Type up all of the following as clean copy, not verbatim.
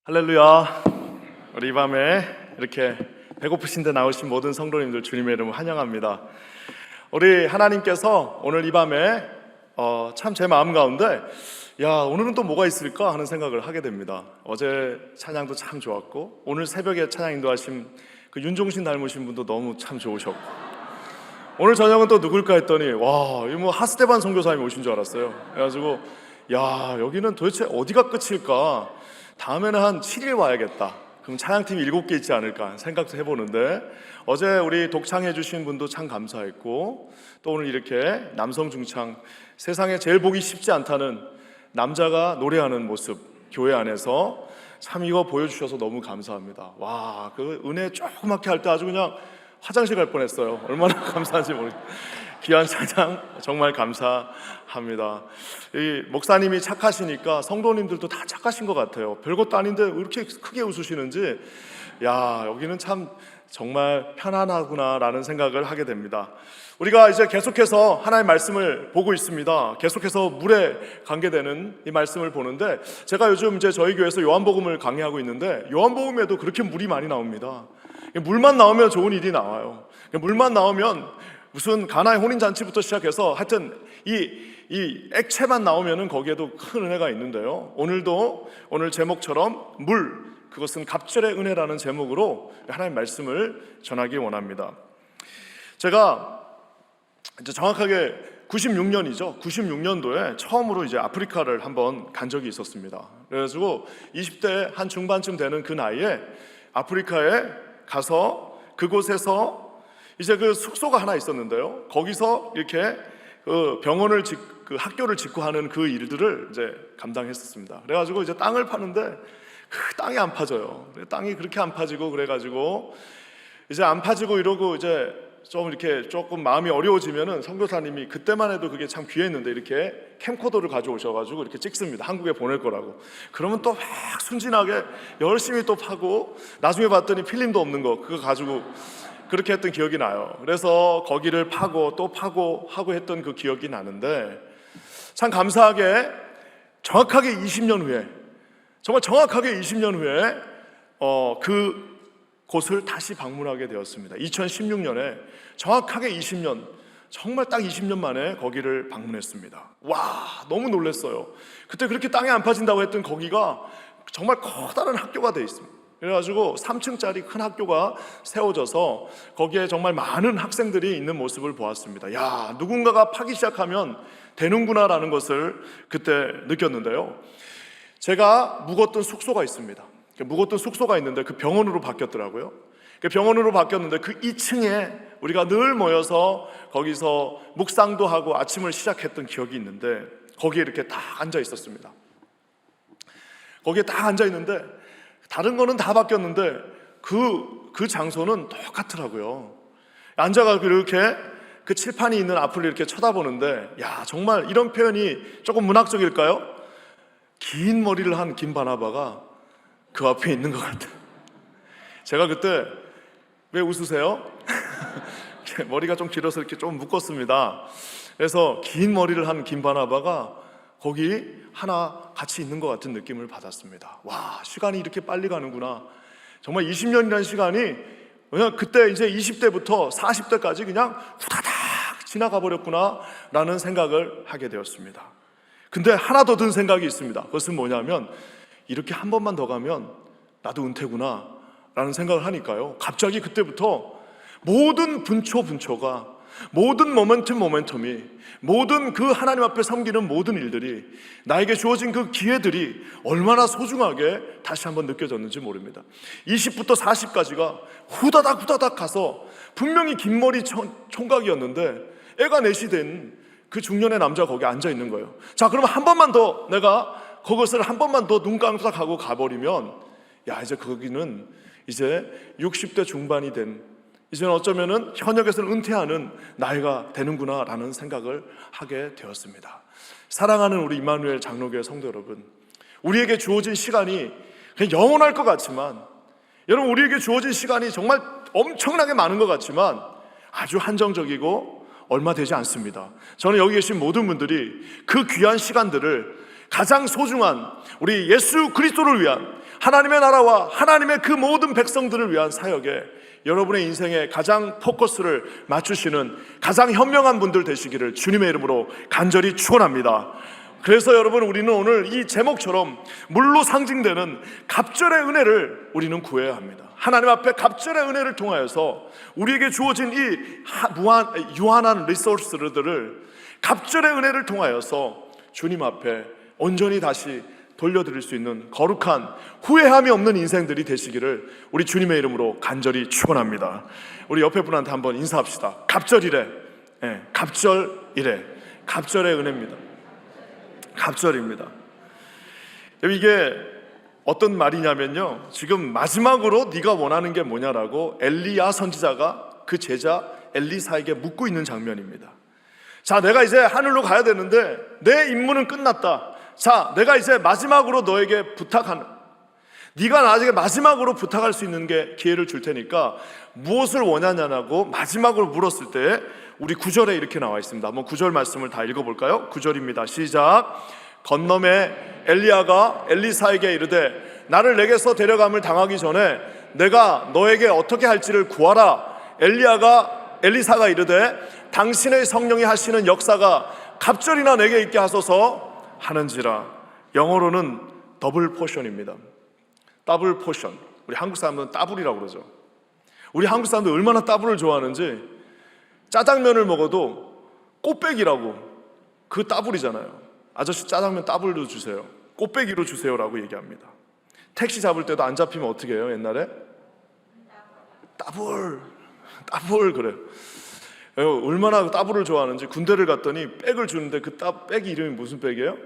할렐루야. 우리 이 밤에 이렇게 배고프신데 나오신 모든 성도님들 주님의 이름으로 환영합니다. 우리 하나님께서 오늘 이 밤에 참 제 마음 가운데 오늘은 또 뭐가 있을까 하는 생각을 하게 됩니다. 어제 찬양도 참 좋았고 오늘 새벽에 찬양 인도하신 그 윤종신 닮으신 분도 너무 참 좋으셨고 오늘 저녁은 또 누굴까 했더니 이 뭐 하스테반 선교사님이 오신 줄 알았어요. 그래가지고 여기는 도대체 어디가 끝일까? 다음에는 한 7일 와야겠다. 그럼 찬양팀이 7개 있지 않을까 생각도 해보는데 어제 우리 독창해 주신 분도 참 감사했고 또 오늘 이렇게 남성 중창, 세상에 제일 보기 쉽지 않다는 남자가 노래하는 모습 교회 안에서 참 이거 보여주셔서 너무 감사합니다. 그 은혜 조그맣게 할 때 아주 그냥 화장실 갈 뻔했어요. 얼마나 감사한지 모르겠어요. 귀한 찬양 정말 감사합니다. 이 목사님이 착하시니까 성도님들도 다 착하신 것 같아요. 별것도 아닌데 왜 이렇게 크게 웃으시는지 여기는 참 정말 편안하구나라는 생각을 하게 됩니다. 우리가 이제 계속해서 하나님의 말씀을 보고 있습니다. 계속해서 물에 관계되는 이 말씀을 보는데 제가 요즘 이제 저희 교회에서 요한복음을 강의하고 있는데 요한복음에도 그렇게 물이 많이 나옵니다. 물만 나오면 좋은 일이 나와요. 물만 나오면 무슨 가나의 혼인잔치부터 시작해서 하여튼 이 액체만 나오면은 거기에도 큰 은혜가 있는데요. 오늘 제목처럼 그것은 갑절의 은혜라는 제목으로 하나님의 말씀을 전하기 원합니다. 제가 이제 정확하게 96년이죠. 96년도에 처음으로 이제 아프리카를 한번 간 적이 있었습니다. 그래가지고 20대 한 중반쯤 되는 그 나이에 아프리카에 가서 그곳에서 이제 그 숙소가 하나 있었는데요. 거기서 이렇게 그 병원을 그 학교를 짓고 하는 그 일들을 이제 감당했었습니다. 그래가지고 이제 땅을 파는데 그 땅이 안 파져요. 땅이 그렇게 안 파지고 그래가지고 이제 안 파지고 이러고 이제 좀 이렇게 조금 마음이 어려워지면은 선교사님이 그때만 해도 그게 참 귀했는데 이렇게 캠코더를 가져오셔가지고 이렇게 찍습니다. 한국에 보낼 거라고. 그러면 또 막 순진하게 열심히 또 파고 나중에 봤더니 필름도 없는 거 그거 가지고 그렇게 했던 기억이 나요. 그래서 거기를 파고 또 파고 하고 했던 그 기억이 나는데 참 감사하게 정확하게 20년 후에 정말 정확하게 20년 후에 그 곳을 다시 방문하게 되었습니다. 2016년에 정확하게 20년 정말 딱 20년 만에 거기를 방문했습니다. 너무 놀랐어요. 그때 그렇게 땅에 안 파진다고 했던 거기가 정말 커다란 학교가 돼 있습니다. 그래가지고 3층짜리 큰 학교가 세워져서 거기에 정말 많은 학생들이 있는 모습을 보았습니다. 누군가가 파기 시작하면 되는구나라는 것을 그때 느꼈는데요. 제가 묵었던 숙소가 있습니다. 묵었던 숙소가 있는데 그 병원으로 바뀌었더라고요. 그 병원으로 바뀌었는데 그 2층에 우리가 늘 모여서 거기서 묵상도 하고 아침을 시작했던 기억이 있는데 거기에 이렇게 딱 앉아 있었습니다. 거기에 딱 앉아 있는데 다른 거는 다 바뀌었는데 그 장소는 똑같더라고요. 앉아가지고 이렇게 그 칠판이 있는 앞을 이렇게 쳐다보는데 정말 이런 표현이 조금 문학적일까요? 긴 머리를 한 김바나바가 그 앞에 있는 것 같아요. 제가 그때 왜 웃으세요? 머리가 좀 길어서 이렇게 좀 묶었습니다. 그래서 긴 머리를 한 김바나바가 거기 하나 같이 있는 것 같은 느낌을 받았습니다. 시간이 이렇게 빨리 가는구나. 정말 20년이라는 시간이 그냥 그때 이제 20대부터 40대까지 그냥 후다닥 지나가 버렸구나 라는 생각을 하게 되었습니다. 근데 하나 더 든 생각이 있습니다. 그것은 뭐냐면 이렇게 한 번만 더 가면 나도 은퇴구나 라는 생각을 하니까요. 갑자기 그때부터 모든 분초가 모든 모멘텀이 모든 그 하나님 앞에 섬기는 모든 일들이 나에게 주어진 그 기회들이 얼마나 소중하게 다시 한번 느껴졌는지 모릅니다. 20부터 40까지가 후다닥 가서 분명히 긴 머리 총각이었는데 애가 넷이 된 그 중년의 남자가 거기 앉아 있는 거예요. 그러면 한 번만 더 내가 그것을 한 번만 더 눈 깜짝하고 가버리면 이제 거기는 이제 60대 중반이 된 이제는 어쩌면은 현역에서는 은퇴하는 나이가 되는구나 라는 생각을 하게 되었습니다. 사랑하는 우리 임마누엘 장로교회 성도 여러분, 우리에게 주어진 시간이 그냥 영원할 것 같지만 여러분 우리에게 주어진 시간이 정말 엄청나게 많은 것 같지만 아주 한정적이고 얼마 되지 않습니다. 저는 여기 계신 모든 분들이 그 귀한 시간들을 가장 소중한 우리 예수 그리스도를 위한 하나님의 나라와 하나님의 그 모든 백성들을 위한 사역에 여러분의 인생에 가장 포커스를 맞추시는 가장 현명한 분들 되시기를 주님의 이름으로 간절히 축원합니다. 그래서 여러분, 우리는 오늘 이 제목처럼 물로 상징되는 갑절의 은혜를 우리는 구해야 합니다. 하나님 앞에 갑절의 은혜를 통하여서 우리에게 주어진 이 유한한 리소스들을 갑절의 은혜를 통하여서 주님 앞에 온전히 다시 돌려드릴 수 있는 거룩한 후회함이 없는 인생들이 되시기를 우리 주님의 이름으로 간절히 축원합니다. 우리 옆에 분한테 한번 인사합시다. 갑절이래. 갑절이래. 갑절의 은혜입니다. 갑절입니다. 이게 어떤 말이냐면요, 지금 마지막으로 네가 원하는 게 뭐냐라고 엘리야 선지자가 그 제자 엘리사에게 묻고 있는 장면입니다. 자, 내가 이제 하늘로 가야 되는데 내 임무는 끝났다. 자, 내가 이제 마지막으로 너에게 네가 나에게 마지막으로 부탁할 수 있는 게 기회를 줄 테니까 무엇을 원하냐고 마지막으로 물었을 때 우리 9절에 이렇게 나와 있습니다. 한번 9절 말씀을 다 읽어볼까요? 9절입니다. 시작. 건너매 엘리야가 엘리사에게 이르되 나를 내게서 데려감을 당하기 전에 내가 너에게 어떻게 할지를 구하라. 엘리사가 이르되 당신의 성령이 하시는 역사가 갑절이나 내게 있게 하소서 하는지라. 영어로는 더블 포션입니다. 더블 포션. 우리 한국 사람들은 따블이라고 그러죠. 우리 한국 사람들 얼마나 따블을 좋아하는지 짜장면을 먹어도 꽃배기라고, 그 따블이잖아요. 아저씨 짜장면 따블로 주세요, 꽃배기로 주세요라고 얘기합니다. 택시 잡을 때도 안 잡히면 어떻게 해요? 옛날에 따블 그래요. 얼마나 따블을 좋아하는지 군대를 갔더니 백을 주는데 그 백이 이름이 무슨 백이에요?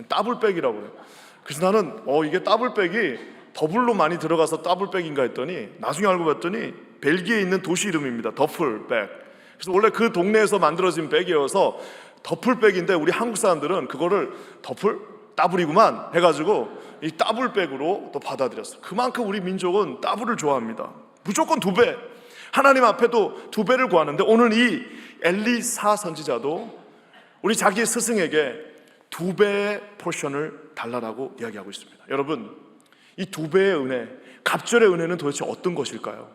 따블백이라고 그래요. 그래서 나는 이게 따블백이 더블로 많이 들어가서 따블백인가 했더니 나중에 알고 봤더니 벨기에 있는 도시 이름입니다. 더플백. 그래서 원래 그 동네에서 만들어진 백이어서 더플백인데 우리 한국 사람들은 그거를 따블이구만 해가지고 이 따블백으로 또 받아들였어요. 그만큼 우리 민족은 따블을 좋아합니다. 무조건 2배. 하나님 앞에도 2배를 구하는데 오늘 이 엘리사 선지자도 우리 자기 스승에게 2배의 포션을 달라라고 이야기하고 있습니다. 여러분, 이 2배의 은혜, 갑절의 은혜는 도대체 어떤 것일까요?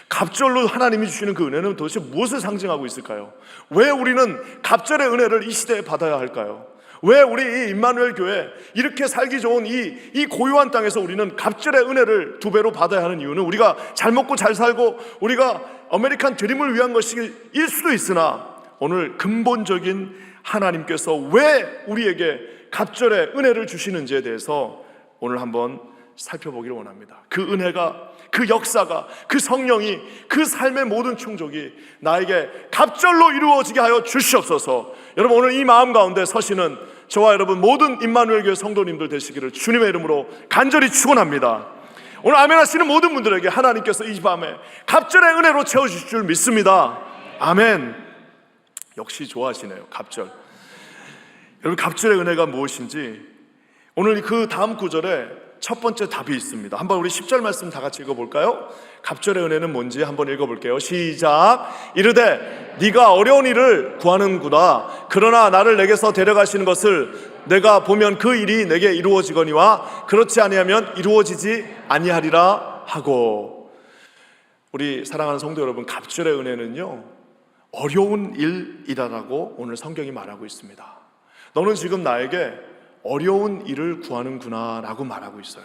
갑절로 하나님이 주시는 그 은혜는 도대체 무엇을 상징하고 있을까요? 왜 우리는 갑절의 은혜를 이 시대에 받아야 할까요? 왜 우리 이 임마누엘 교회 이렇게 살기 좋은 이 고요한 땅에서 우리는 갑절의 은혜를 2배로 받아야 하는 이유는 우리가 잘 먹고 잘 살고 우리가 아메리칸 드림을 위한 것일 수도 있으나 오늘 근본적인 하나님께서 왜 우리에게 갑절의 은혜를 주시는지에 대해서 오늘 한번 살펴보기를 원합니다. 그 은혜가, 그 역사가, 그 성령이, 그 삶의 모든 충족이 나에게 갑절로 이루어지게 하여 주시옵소서. 여러분, 오늘 이 마음 가운데 서시는 저와 여러분 모든 임마누엘 교회 성도님들 되시기를 주님의 이름으로 간절히 축원합니다. 오늘 아멘 하시는 모든 분들에게 하나님께서 이 밤에 갑절의 은혜로 채워주실 줄 믿습니다. 아멘. 역시 좋아하시네요. 갑절. 여러분, 갑절의 은혜가 무엇인지 오늘 그 다음 구절에 첫 번째 답이 있습니다. 한번 우리 10절 말씀 다 같이 읽어볼까요? 갑절의 은혜는 뭔지 한번 읽어볼게요. 시작. 이르되 네가 어려운 일을 구하는구나. 그러나 나를 내게서 데려가시는 것을 내가 보면 그 일이 내게 이루어지거니와 그렇지 아니하면 이루어지지 아니하리라 하고. 우리 사랑하는 성도 여러분, 갑절의 은혜는요, 어려운 일이라고 오늘 성경이 말하고 있습니다. 너는 지금 나에게 어려운 일을 구하는구나 라고 말하고 있어요.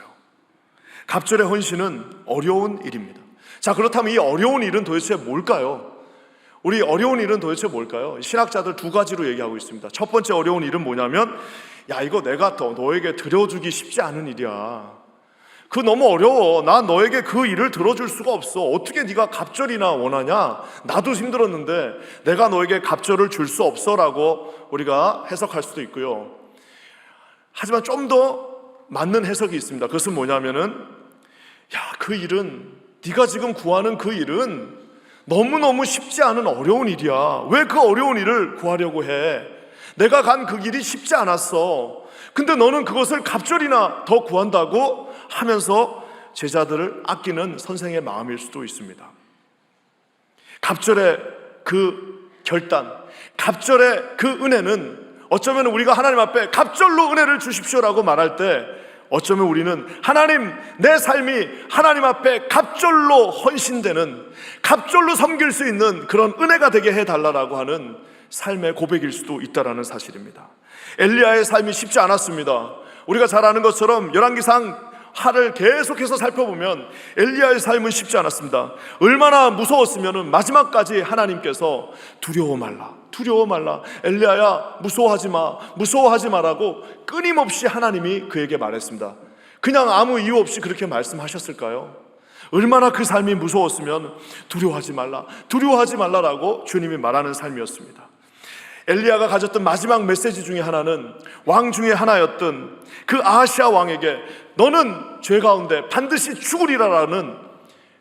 갑절의 헌신은 어려운 일입니다. 자, 그렇다면 이 어려운 일은 도대체 뭘까요? 우리 어려운 일은 도대체 뭘까요? 신학자들 2가지로 얘기하고 있습니다. 첫 번째 어려운 일은 뭐냐면, 야, 이거 내가 너에게 들어주기 쉽지 않은 일이야. 그거 너무 어려워. 난 너에게 그 일을 들어줄 수가 없어. 어떻게 네가 갑절이나 원하냐? 나도 힘들었는데 내가 너에게 갑절을 줄 수 없어 라고 우리가 해석할 수도 있고요. 하지만 좀 더 맞는 해석이 있습니다. 그것은 뭐냐면은, 야, 그 일은, 네가 지금 구하는 그 일은 너무너무 쉽지 않은 어려운 일이야. 왜 그 어려운 일을 구하려고 해? 내가 간 그 길이 쉽지 않았어. 근데 너는 그것을 갑절이나 더 구한다고 하면서 제자들을 아끼는 선생의 마음일 수도 있습니다. 갑절의 그 결단, 갑절의 그 은혜는 어쩌면 우리가 하나님 앞에 갑절로 은혜를 주십시오라고 말할 때 어쩌면 우리는 하나님, 내 삶이 하나님 앞에 갑절로 헌신되는, 갑절로 섬길 수 있는 그런 은혜가 되게 해달라고 하는 삶의 고백일 수도 있다는 사실입니다. 엘리야의 삶이 쉽지 않았습니다. 우리가 잘 아는 것처럼 열왕기상 하를 계속해서 살펴보면 엘리야의 삶은 쉽지 않았습니다. 얼마나 무서웠으면 마지막까지 하나님께서 두려워 말라, 엘리야야 무서워하지 마라고 끊임없이 하나님이 그에게 말했습니다. 그냥 아무 이유 없이 그렇게 말씀하셨을까요? 얼마나 그 삶이 무서웠으면 두려워하지 말라라고 주님이 말하는 삶이었습니다. 엘리야가 가졌던 마지막 메시지 중에 하나는 왕 중에 하나였던 그 아하시아 왕에게 너는 죄 가운데 반드시 죽으리라라는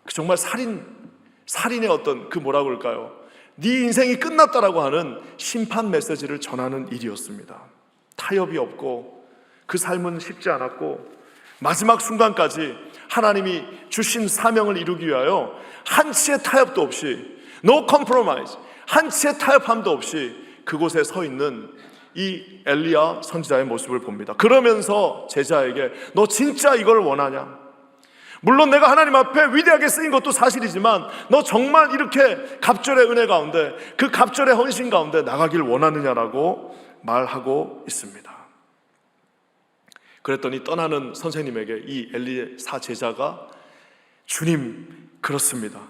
그 정말 살인의 어떤 그 뭐라고 할까요? 네 인생이 끝났다라고 하는 심판 메시지를 전하는 일이었습니다. 타협이 없고 그 삶은 쉽지 않았고 마지막 순간까지 하나님이 주신 사명을 이루기 위하여 한치의 타협도 없이 no compromise, 한치의 타협함도 없이 그곳에 서 있는 이 엘리야 선지자의 모습을 봅니다. 그러면서 제자에게 너 진짜 이걸 원하냐? 물론 내가 하나님 앞에 위대하게 쓰인 것도 사실이지만 너 정말 이렇게 갑절의 은혜 가운데, 그 갑절의 헌신 가운데 나가길 원하느냐라고 말하고 있습니다. 그랬더니 떠나는 선생님에게 이 엘리사 제자가 주님, 그렇습니다.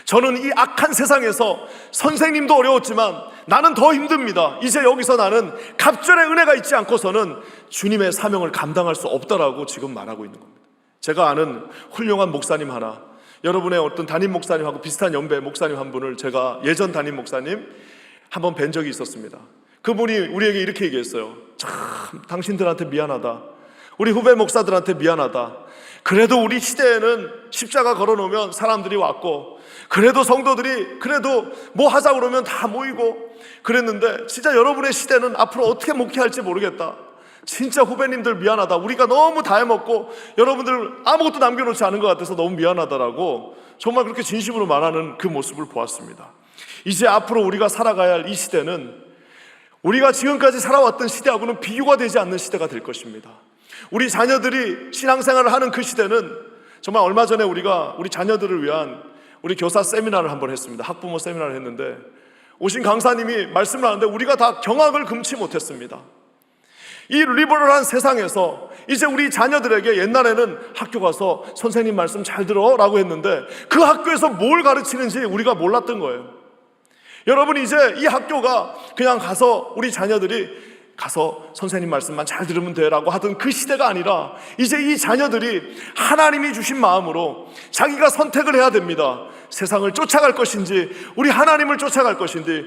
저는 이 악한 세상에서 선생님도 어려웠지만 나는 더 힘듭니다. 이제 여기서 나는 갑절의 은혜가 있지 않고서는 주님의 사명을 감당할 수 없다라고 지금 말하고 있는 겁니다. 제가 아는 훌륭한 목사님 하나, 여러분의 어떤 담임 목사님하고 비슷한 연배 목사님 한 분을 제가 예전 담임 목사님 한번 뵌 적이 있었습니다. 그분이 우리에게 이렇게 얘기했어요. 참 당신들한테 미안하다. 우리 후배 목사들한테 미안하다. 그래도 우리 시대에는 십자가 걸어놓으면 사람들이 왔고, 그래도 성도들이 그래도 뭐 하자 그러면 다 모이고 그랬는데, 진짜 여러분의 시대는 앞으로 어떻게 목회할지 모르겠다. 진짜 후배님들 미안하다. 우리가 너무 다 해먹고 여러분들 아무것도 남겨놓지 않은 것 같아서 너무 미안하다라고 정말 그렇게 진심으로 말하는 그 모습을 보았습니다. 이제 앞으로 우리가 살아가야 할 이 시대는 우리가 지금까지 살아왔던 시대하고는 비교가 되지 않는 시대가 될 것입니다. 우리 자녀들이 신앙생활을 하는 그 시대는 정말 얼마 전에 우리가 우리 자녀들을 위한 우리 교사 세미나를 한번 했습니다. 학부모 세미나를 했는데 오신 강사님이 말씀을 하는데 우리가 다 경악을 금치 못했습니다. 이 리버럴한 세상에서 이제 우리 자녀들에게 옛날에는 학교 가서 선생님 말씀 잘 들어 라고 했는데 그 학교에서 뭘 가르치는지 우리가 몰랐던 거예요. 여러분, 이제 이 학교가 그냥 가서 우리 자녀들이 가서 선생님 말씀만 잘 들으면 돼라고 하던 그 시대가 아니라 이제 이 자녀들이 하나님이 주신 마음으로 자기가 선택을 해야 됩니다. 세상을 쫓아갈 것인지 우리 하나님을 쫓아갈 것인지.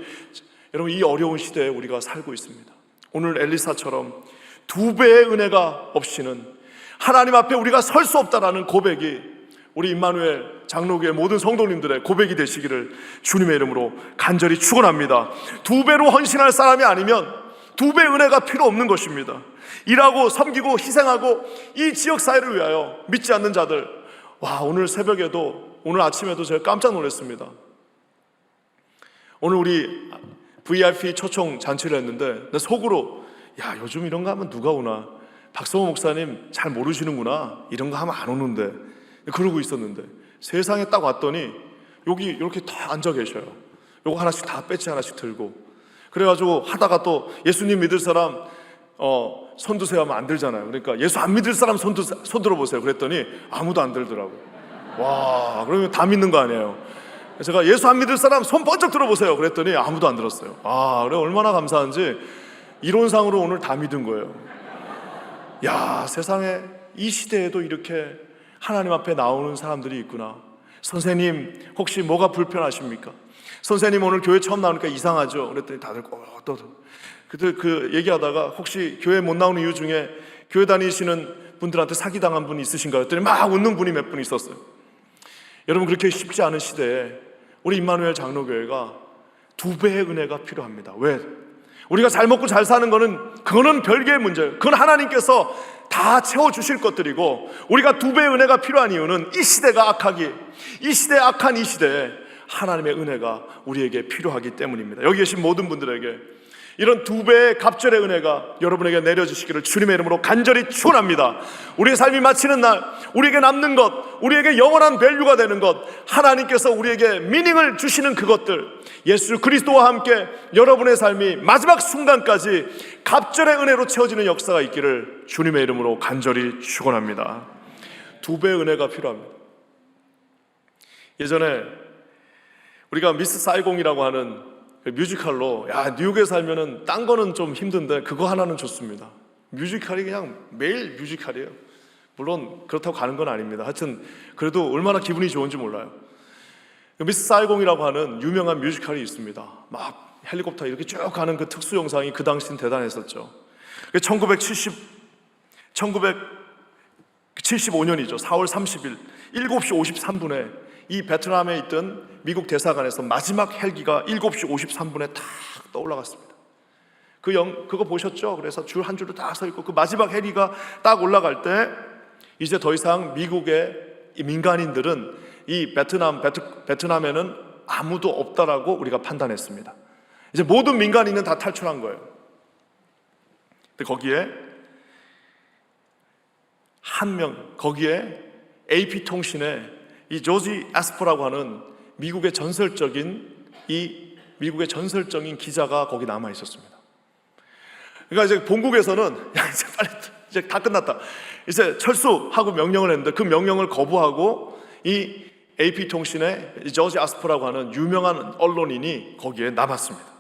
여러분, 이 어려운 시대에 우리가 살고 있습니다. 오늘 엘리사처럼 2배의 은혜가 없이는 하나님 앞에 우리가 설 수 없다라는 고백이 우리 임마누엘 장로교회 모든 성도님들의 고백이 되시기를 주님의 이름으로 간절히 축원합니다. 2배로 헌신할 사람이 아니면 2배의 은혜가 필요 없는 것입니다. 일하고 섬기고 희생하고 이 지역사회를 위하여 믿지 않는 자들, 와, 오늘 새벽에도 오늘 아침에도 제가 깜짝 놀랐습니다. 오늘 우리 VIP 초청 잔치를 했는데 내 속으로 야, 요즘 이런 거 하면 누가 오나, 박성호 목사님 잘 모르시는구나, 이런 거 하면 안 오는데 그러고 있었는데 세상에 딱 왔더니 여기 이렇게 다 앉아 계셔요. 요거 하나씩 다 배지 하나씩 들고 그래가지고 하다가 또 예수님 믿을 사람 손 드세요 하면 안 들잖아요. 그러니까 예수 안 믿을 사람 손 들어보세요 그랬더니 아무도 안 들더라고요. 와, 그러면 다 믿는 거 아니에요. 제가 예수 안 믿을 사람 손 번쩍 들어보세요 그랬더니 아무도 안 들었어요. 아, 그래, 얼마나 감사한지 이론상으로 오늘 다 믿은 거예요. 야, 세상에 이 시대에도 이렇게 하나님 앞에 나오는 사람들이 있구나. 선생님 혹시 뭐가 불편하십니까? 선생님 오늘 교회 처음 나오니까 이상하죠? 그랬더니 다들 또 그때 그 얘기하다가 혹시 교회 못 나오는 이유 중에 교회 다니시는 분들한테 사기당한 분이 있으신가요? 그랬더니 막 웃는 분이 몇 분 있었어요. 여러분, 그렇게 쉽지 않은 시대에 우리 임마누엘 장로교회가 2배의 은혜가 필요합니다. 왜? 우리가 잘 먹고 잘 사는 그거는 별개의 문제예요. 그건 하나님께서 다 채워주실 것들이고, 우리가 2배의 은혜가 필요한 이유는 이 시대가 악하기, 이 시대에 악한 이 시대에 하나님의 은혜가 우리에게 필요하기 때문입니다. 여기 계신 모든 분들에게 이런 두 배의 갑절의 은혜가 여러분에게 내려주시기를 주님의 이름으로 간절히 축원합니다. 우리의 삶이 마치는 날, 우리에게 남는 것, 우리에게 영원한 밸류가 되는 것, 하나님께서 우리에게 미닝을 주시는 그것들, 예수 그리스도와 함께 여러분의 삶이 마지막 순간까지 갑절의 은혜로 채워지는 역사가 있기를 주님의 이름으로 간절히 축원합니다. 두 배의 은혜가 필요합니다. 예전에 우리가 미스 사이공이라고 하는 뮤지컬로, 야, 뉴욕에 살면은 딴 거는 좀 힘든데 그거 하나는 좋습니다. 뮤지컬이 그냥 매일 뮤지컬이에요. 물론 그렇다고 가는 건 아닙니다. 하여튼 그래도 얼마나 기분이 좋은지 몰라요. 미스 사이공이라고 하는 유명한 뮤지컬이 있습니다. 막 헬리콥터 이렇게 쭉 가는 그 특수 영상이 그 당시엔 대단했었죠. 1975년이죠. 4월 30일 7시 53분에 이 베트남에 있던 미국 대사관에서 마지막 헬기가 7시 53분에 탁 떠올라갔습니다. 그거 보셨죠? 그래서 줄 한 줄로 딱 서 있고 그 마지막 헬기가 딱 올라갈 때 이제 더 이상 미국의 이 민간인들은 이 베트남에는 아무도 없다라고 우리가 판단했습니다. 이제 모든 민간인은 다 탈출한 거예요. 근데 거기에 한 명, 거기에 AP통신에 이 조지 아스퍼라고 하는 미국의 전설적인 기자가 거기 남아 있었습니다. 그러니까 이제 본국에서는 야, 이제 빨리 이제 다 끝났다. 이제 철수하고 명령을 했는데 그 명령을 거부하고 이 AP통신의 조지 아스퍼라고 하는 유명한 언론인이 거기에 남았습니다.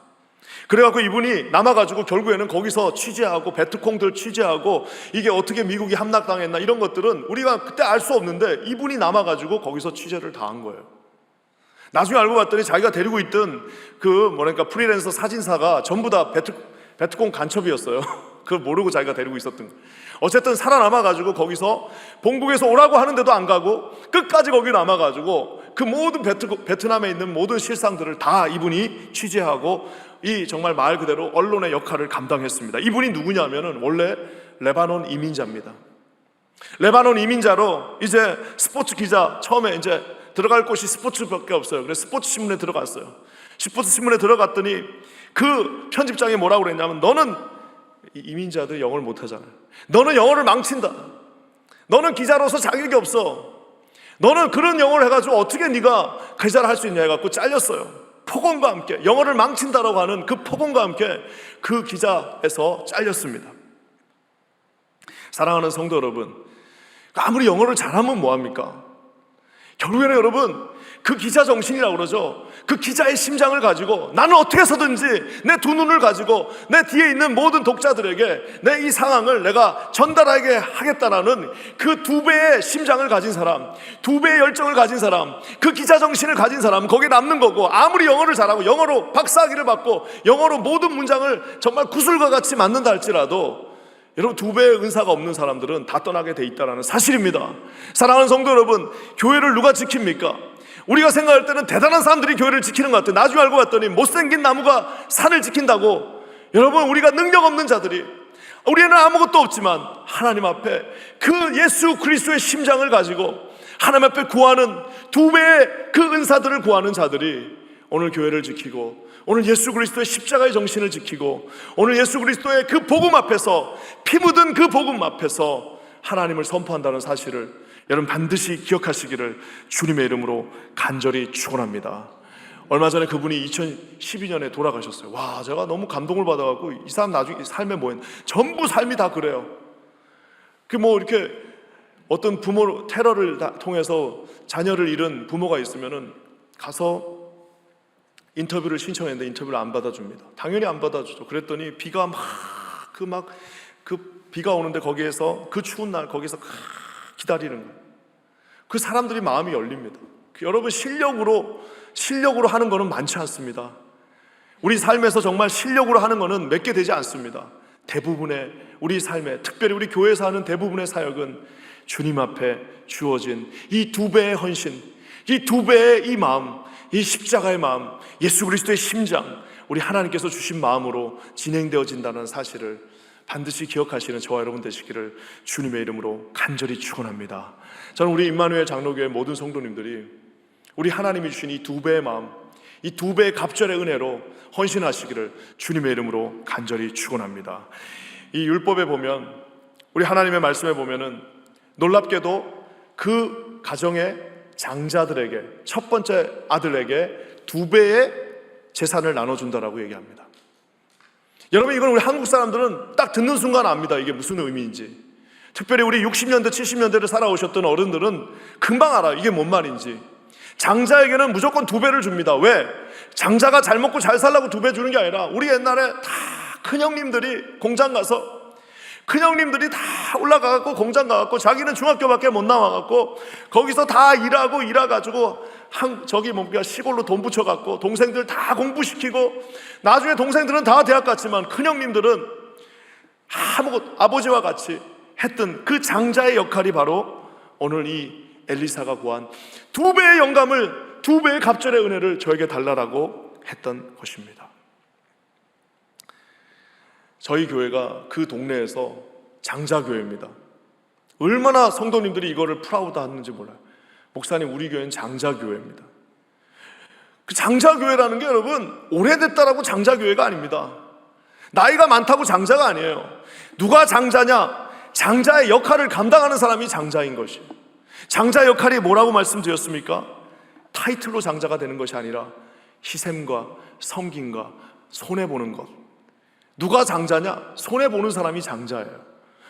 그래갖고 이분이 남아가지고 결국에는 거기서 취재하고 베트콩들 취재하고 이게 어떻게 미국이 함락당했나 이런 것들은 우리가 그때 알 수 없는데 이분이 남아가지고 거기서 취재를 다 한 거예요. 나중에 알고 봤더니 자기가 데리고 있던 프리랜서 사진사가 전부 다 베트콩 간첩이었어요. 그걸 모르고 자기가 데리고 있었던 거예요. 어쨌든 살아남아가지고 거기서 본국에서 오라고 하는데도 안 가고 끝까지 거기 남아가지고 그 모든 베트남에 있는 모든 실상들을 다 이분이 취재하고 이 정말 말 그대로 언론의 역할을 감당했습니다. 이분이 누구냐면은 원래 레바논 이민자입니다. 레바논 이민자로 이제 스포츠 기자, 처음에 이제 들어갈 곳이 스포츠밖에 없어요. 그래서 스포츠 신문에 들어갔어요. 스포츠 신문에 들어갔더니 그 편집장이 뭐라고 그랬냐면, 너는 이민자들 영어를 못하잖아요. 너는 영어를 망친다. 너는 기자로서 자격이 없어. 너는 그런 영어를 해가지고 어떻게 네가 기자를 할 수 있냐 해갖고 잘렸어요. 폭언과 함께, 영어를 망친다라고 하는 그 폭언과 함께 그 기자에서 잘렸습니다. 사랑하는 성도 여러분, 아무리 영어를 잘하면 뭐합니까? 결국에는 여러분, 그 기자 정신이라고 그러죠. 그 기자의 심장을 가지고 나는 어떻게 해서든지 내 두 눈을 가지고 내 뒤에 있는 모든 독자들에게 내 이 상황을 내가 전달하게 하겠다라는 그 두 배의 심장을 가진 사람, 두 배의 열정을 가진 사람, 그 기자 정신을 가진 사람, 거기에 남는 거고, 아무리 영어를 잘하고 영어로 박사학위를 받고 영어로 모든 문장을 정말 구슬과 같이 맞는다 할지라도 여러분, 두 배의 은사가 없는 사람들은 다 떠나게 돼 있다는 사실입니다. 사랑하는 성도 여러분, 교회를 누가 지킵니까? 우리가 생각할 때는 대단한 사람들이 교회를 지키는 것 같아요. 나중에 알고 봤더니 못생긴 나무가 산을 지킨다고. 여러분, 우리가 능력 없는 자들이, 우리는 아무것도 없지만 하나님 앞에 그 예수 그리스도의 심장을 가지고 하나님 앞에 구하는 두 배의 그 은사들을 구하는 자들이 오늘 교회를 지키고, 오늘 예수 그리스도의 십자가의 정신을 지키고, 오늘 예수 그리스도의 그 복음 앞에서, 피 묻은 그 복음 앞에서 하나님을 선포한다는 사실을 여러분 반드시 기억하시기를 주님의 이름으로 간절히 축원합니다. 얼마 전에 그분이 2012년에 돌아가셨어요. 와, 제가 너무 감동을 받아갖고, 이 사람 나중에 삶에 뭐했나, 전부 삶이 다 그래요. 이렇게 어떤 부모 테러를 통해서 자녀를 잃은 부모가 있으면은 가서 인터뷰를 신청했는데 인터뷰를 안 받아줍니다. 당연히 안 받아주죠. 그랬더니 비가 비가 오는데 거기에서 그 추운 날 거기서 기다리는 거예요. 그 사람들이 마음이 열립니다. 여러분, 실력으로 하는 거는 많지 않습니다. 우리 삶에서 정말 실력으로 하는 거는 몇 개 되지 않습니다. 대부분의 우리 삶에, 특별히 우리 교회에서 하는 대부분의 사역은 주님 앞에 주어진 이 두 배의 헌신, 이 두 배의 이 마음, 이 십자가의 마음, 예수 그리스도의 심장, 우리 하나님께서 주신 마음으로 진행되어진다는 사실을 반드시 기억하시는 저와 여러분 되시기를 주님의 이름으로 간절히 축원합니다. 저는 우리 임마누엘 장로교회 모든 성도님들이 우리 하나님이 주신 이 두 배의 마음, 이 2배의 갑절의 은혜로 헌신하시기를 주님의 이름으로 간절히 축원합니다. 이 율법에 보면, 우리 하나님의 말씀에 보면은 놀랍게도 그 가정의 장자들에게, 첫 번째 아들에게 2배의 재산을 나눠준다라고 얘기합니다. 여러분, 이건 우리 한국 사람들은 딱 듣는 순간 압니다. 이게 무슨 의미인지. 특별히 우리 60년대 70년대를 살아오셨던 어른들은 금방 알아요. 이게 뭔 말인지. 장자에게는 무조건 2배를 줍니다. 왜? 장자가 잘 먹고 잘 살라고 2배 주는 게 아니라, 우리 옛날에 다 큰형님들이 공장 가서, 큰형님들이 다 올라가갖고 공장 가갖고 자기는 중학교밖에 못 나와갖고 거기서 다 일해가지고 저기 뭔가 시골로 돈 붙여갖고 동생들 다 공부시키고, 나중에 동생들은 다 대학 갔지만 큰형님들은 아버지와 같이 했던 그 장자의 역할이 바로 오늘 이 엘리사가 구한 2배의 영감을, 2배의 갑절의 은혜를 저에게 달라라고 했던 것입니다. 저희 교회가 그 동네에서 장자교회입니다. 얼마나 성도님들이 이거를 프라우드하는지 몰라요. 목사님, 우리 교회는 장자교회입니다. 그 장자교회라는 게 여러분, 오래됐다라고 장자교회가 아닙니다. 나이가 많다고 장자가 아니에요. 누가 장자냐? 장자의 역할을 감당하는 사람이 장자인 것이에요. 장자 역할이 뭐라고 말씀드렸습니까? 타이틀로 장자가 되는 것이 아니라 희생과 섬김과 손해보는 것. 누가 장자냐? 손해보는 사람이 장자예요.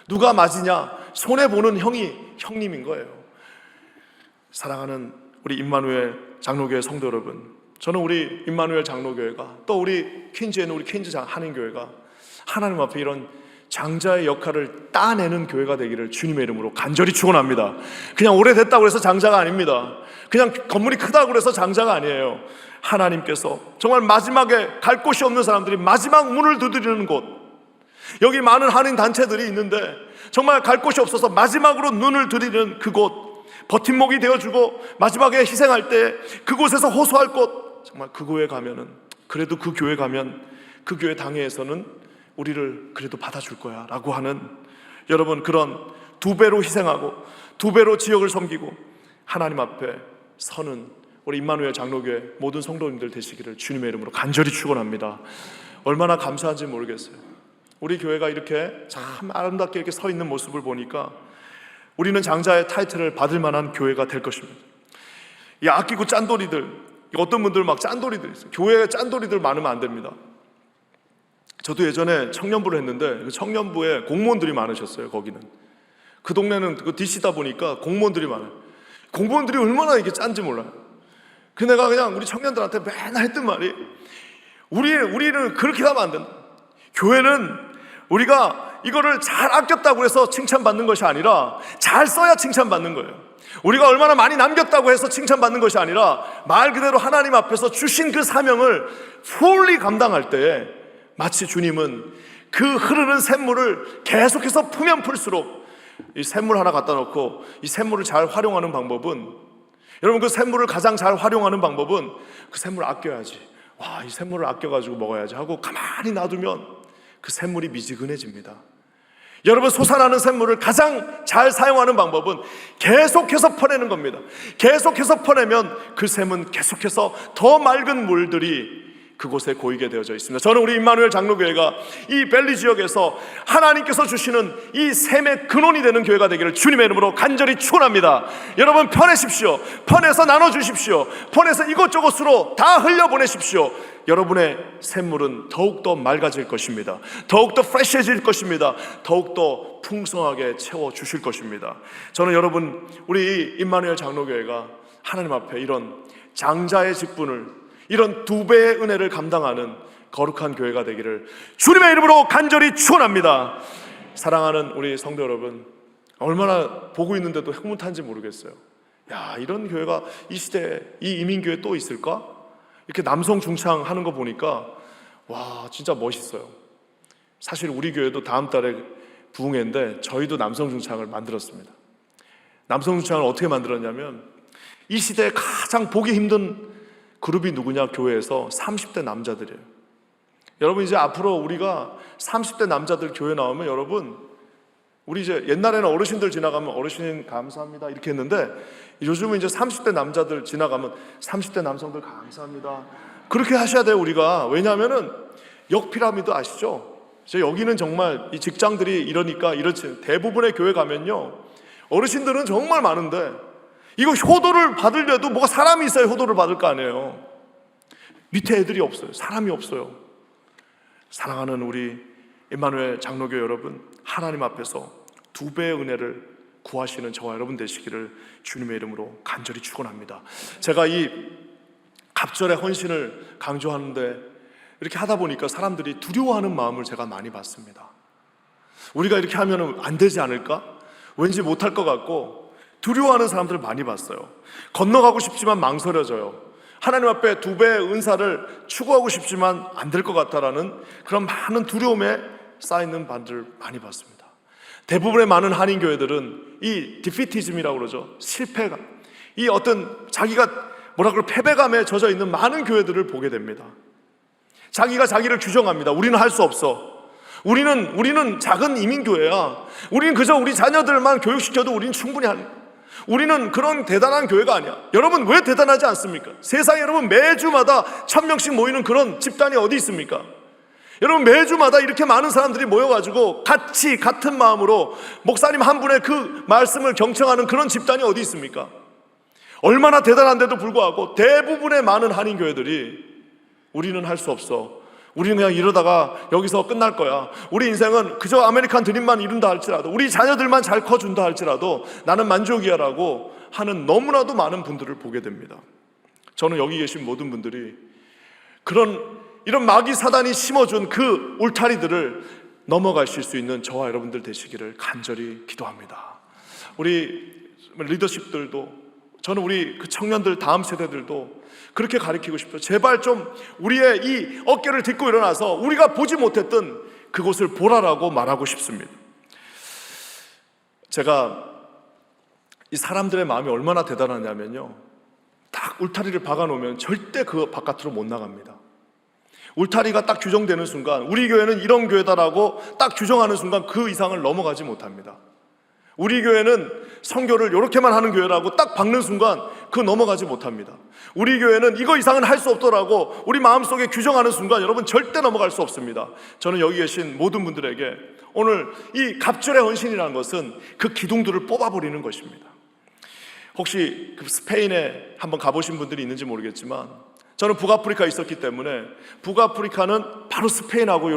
누가 맞으냐? 손해보는 형이 형님인 거예요. 사랑하는 우리 임마누엘 장로교회 성도 여러분, 저는 우리 임마누엘 장로교회가, 또 우리 퀸즈에는 우리 퀸즈 한인교회가 하나님 앞에 이런 장자의 역할을 따내는 교회가 되기를 주님의 이름으로 간절히 축원합니다. 그냥 오래됐다고 해서 장자가 아닙니다. 그냥 건물이 크다고 해서 장자가 아니에요. 하나님께서 정말 마지막에 갈 곳이 없는 사람들이 마지막 문을 두드리는 곳, 여기 많은 한인 단체들이 있는데 정말 갈 곳이 없어서 마지막으로 눈을 들이는 그곳, 버팀목이 되어주고 마지막에 희생할 때 그곳에서 호소할 곳, 정말 그 교회 가면은, 그래도 그 교회 가면 그 교회 당회에서는 우리를 그래도 받아줄 거야 라고 하는, 여러분, 그런 2배로 희생하고 2배로 지역을 섬기고 하나님 앞에 서는 우리 임마누엘 장로교회 모든 성도님들 되시기를 주님의 이름으로 간절히 축원합니다. 얼마나 감사한지 모르겠어요. 우리 교회가 이렇게 참 아름답게 이렇게 서 있는 모습을 보니까 우리는 장자의 타이틀을 받을 만한 교회가 될 것입니다. 이 아끼고 짠돌이들, 어떤 분들 막 짠돌이들 있어요. 교회에 짠돌이들 많으면 안 됩니다. 저도 예전에 청년부를 했는데 그 청년부에 공무원들이 많으셨어요. 거기는 그 동네는 그 DC다 보니까 공무원들이 많아요. 공무원들이 얼마나 이게 짠지 몰라요. 그 내가 그냥 우리 청년들한테 맨날 했던 말이, 우리는 그렇게 하면 안 된다. 교회는 우리가 이거를 잘 아꼈다고 해서 칭찬받는 것이 아니라 잘 써야 칭찬받는 거예요. 우리가 얼마나 많이 남겼다고 해서 칭찬받는 것이 아니라 말 그대로 하나님 앞에서 주신 그 사명을 fully 감당할 때에 마치 주님은 그 흐르는 샘물을 계속해서 풀면 풀수록, 이 샘물 하나 갖다 놓고 이 샘물을 잘 활용하는 방법은, 여러분, 그 샘물을 가장 잘 활용하는 방법은 그 샘물을 아껴야지, 이 샘물을 아껴가지고 먹어야지 하고 가만히 놔두면 그 샘물이 미지근해집니다. 여러분, 솟아나는 샘물을 가장 잘 사용하는 방법은 계속해서 퍼내는 겁니다. 계속해서 퍼내면 그 샘은 계속해서 더 맑은 물들이 그곳에 고이게 되어져 있습니다. 저는 우리 임마누엘 장로교회가 이 벨리 지역에서 하나님께서 주시는 이 샘의 근원이 되는 교회가 되기를 주님의 이름으로 간절히 축원합니다. 여러분, 퍼내십시오. 퍼내서 나눠주십시오. 퍼내서 이곳저곳으로 다 흘려보내십시오. 여러분의 샘물은 더욱더 맑아질 것입니다. 더욱더 프레시해질 것입니다. 더욱더 풍성하게 채워주실 것입니다. 저는 여러분, 우리 임마누엘 장로교회가 하나님 앞에 이런 장자의 직분을, 이런 2배의 은혜를 감당하는 거룩한 교회가 되기를 주님의 이름으로 간절히 축원합니다. 사랑하는 우리 성도 여러분, 얼마나 보고 있는데도 흐뭇한지 모르겠어요. 야, 이런 교회가 이 시대에, 이 이민교회 또 있을까? 이렇게 남성 중창 하는 거 보니까 와, 진짜 멋있어요. 사실 우리 교회도 다음 달에 부흥회인데 저희도 남성 중창을 만들었습니다. 남성 중창을 어떻게 만들었냐면, 이 시대에 가장 보기 힘든 그룹이 누구냐? 교회에서 30대 남자들이에요. 여러분, 이제 앞으로 우리가 30대 남자들 교회 나오면, 여러분, 우리 이제 옛날에는 어르신들 지나가면 어르신 감사합니다 이렇게 했는데, 요즘은 이제 30대 남자들 지나가면 30대 남성들 감사합니다, 그렇게 하셔야 돼요, 우리가. 왜냐하면은 역피라미드 아시죠? 여기는 정말 이 직장들이 이러니까 이렇지. 대부분의 교회 가면요, 어르신들은 정말 많은데 이거 효도를 받으려도 뭐가 사람이 있어야 효도를 받을 거 아니에요. 밑에 애들이 없어요. 사람이 없어요. 사랑하는 우리 임마누엘 장로교 여러분, 하나님 앞에서 2배의 은혜를 구하시는 저와 여러분 되시기를 주님의 이름으로 간절히 축원합니다. 제가 이 갑절의 헌신을 강조하는데 이렇게 하다 보니까 사람들이 두려워하는 마음을 제가 많이 봤습니다. 우리가 이렇게 하면 안 되지 않을까? 왠지 못할 것 같고 두려워하는 사람들을 많이 봤어요. 건너가고 싶지만 망설여져요. 하나님 앞에 2배의 은사를 추구하고 싶지만 안 될 것 같다라는 그런 많은 두려움에 쌓이는 반들을 많이 봤습니다. 대부분의 많은 한인교회들은 이 디피티즘이라고 그러죠. 실패감, 이 어떤 자기가 패배감에 젖어 있는 많은 교회들을 보게 됩니다. 자기가 자기를 규정합니다. 우리는 할 수 없어. 우리는 작은 이민교회야. 우리는 그저 우리 자녀들만 교육시켜도 우리는 충분히 우리는 그런 대단한 교회가 아니야. 여러분, 왜 대단하지 않습니까? 세상에 여러분 매주마다 1000명씩 모이는 그런 집단이 어디 있습니까? 여러분 매주마다 이렇게 많은 사람들이 모여가지고 같은 마음으로 목사님 한 분의 그 말씀을 경청하는 그런 집단이 어디 있습니까? 얼마나 대단한데도 불구하고 대부분의 많은 한인교회들이 우리는 할 수 없어. 우리는 그냥 이러다가 여기서 끝날 거야. 우리 인생은 그저 아메리칸 드림만 이룬다 할지라도, 우리 자녀들만 잘 커준다 할지라도 나는 만족이야 라고 하는 너무나도 많은 분들을 보게 됩니다. 저는 여기 계신 모든 분들이 이런 마귀 사단이 심어준 그 울타리들을 넘어가실 수 있는 저와 여러분들 되시기를 간절히 기도합니다. 우리 리더십들도, 저는 우리 그 청년들 다음 세대들도 그렇게 가르치고 싶어요. 제발 좀 우리의 이 어깨를 딛고 일어나서 우리가 보지 못했던 그곳을 보라라고 말하고 싶습니다. 제가 이 사람들의 마음이 얼마나 대단하냐면요, 딱 울타리를 박아놓으면 절대 그 바깥으로 못 나갑니다. 울타리가 딱 규정되는 순간, 우리 교회는 이런 교회다라고 딱 규정하는 순간 그 이상을 넘어가지 못합니다. 우리 교회는 선교를 이렇게만 하는 교회라고 딱 박는 순간 그 넘어가지 못합니다. 우리 교회는 이거 이상은 할 수 없더라고 우리 마음속에 규정하는 순간 여러분 절대 넘어갈 수 없습니다. 저는 여기 계신 모든 분들에게 오늘 이 갑절의 헌신이라는 것은 그 기둥들을 뽑아버리는 것입니다. 혹시 그 스페인에 한번 가보신 분들이 있는지 모르겠지만, 저는 북아프리카에 있었기 때문에 북아프리카는 바로 스페인하고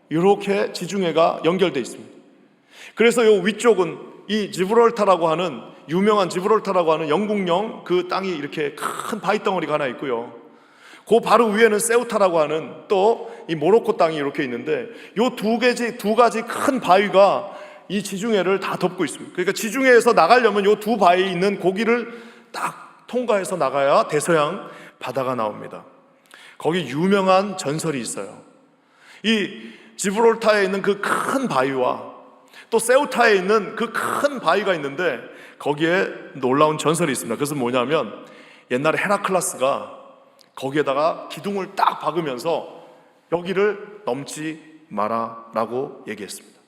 이렇게 지중해가 연결되어 있습니다. 그래서 요 위쪽은 이 지브롤타라고 하는, 유명한 지브롤타라고 하는 영국령 그 땅이 이렇게 큰 바위 덩어리가 하나 있고요, 그 바로 위에는 세우타라고 하는 또 이 모로코 땅이 이렇게 있는데, 요 두 가지 큰 바위가 이 지중해를 다 덮고 있습니다. 그러니까 지중해에서 나가려면 요 두 바위에 있는 고기를 딱 통과해서 나가야 대서양 바다가 나옵니다. 거기 유명한 전설이 있어요. 이 지브롤타에 있는 그 큰 바위와 또 세우타에 있는 그 큰 바위가 있는데 거기에 놀라운 전설이 있습니다. 그것은 뭐냐면, 옛날에 헤라클라스가 거기에다가 기둥을 딱 박으면서 여기를 넘지 마라 라고 얘기했습니다.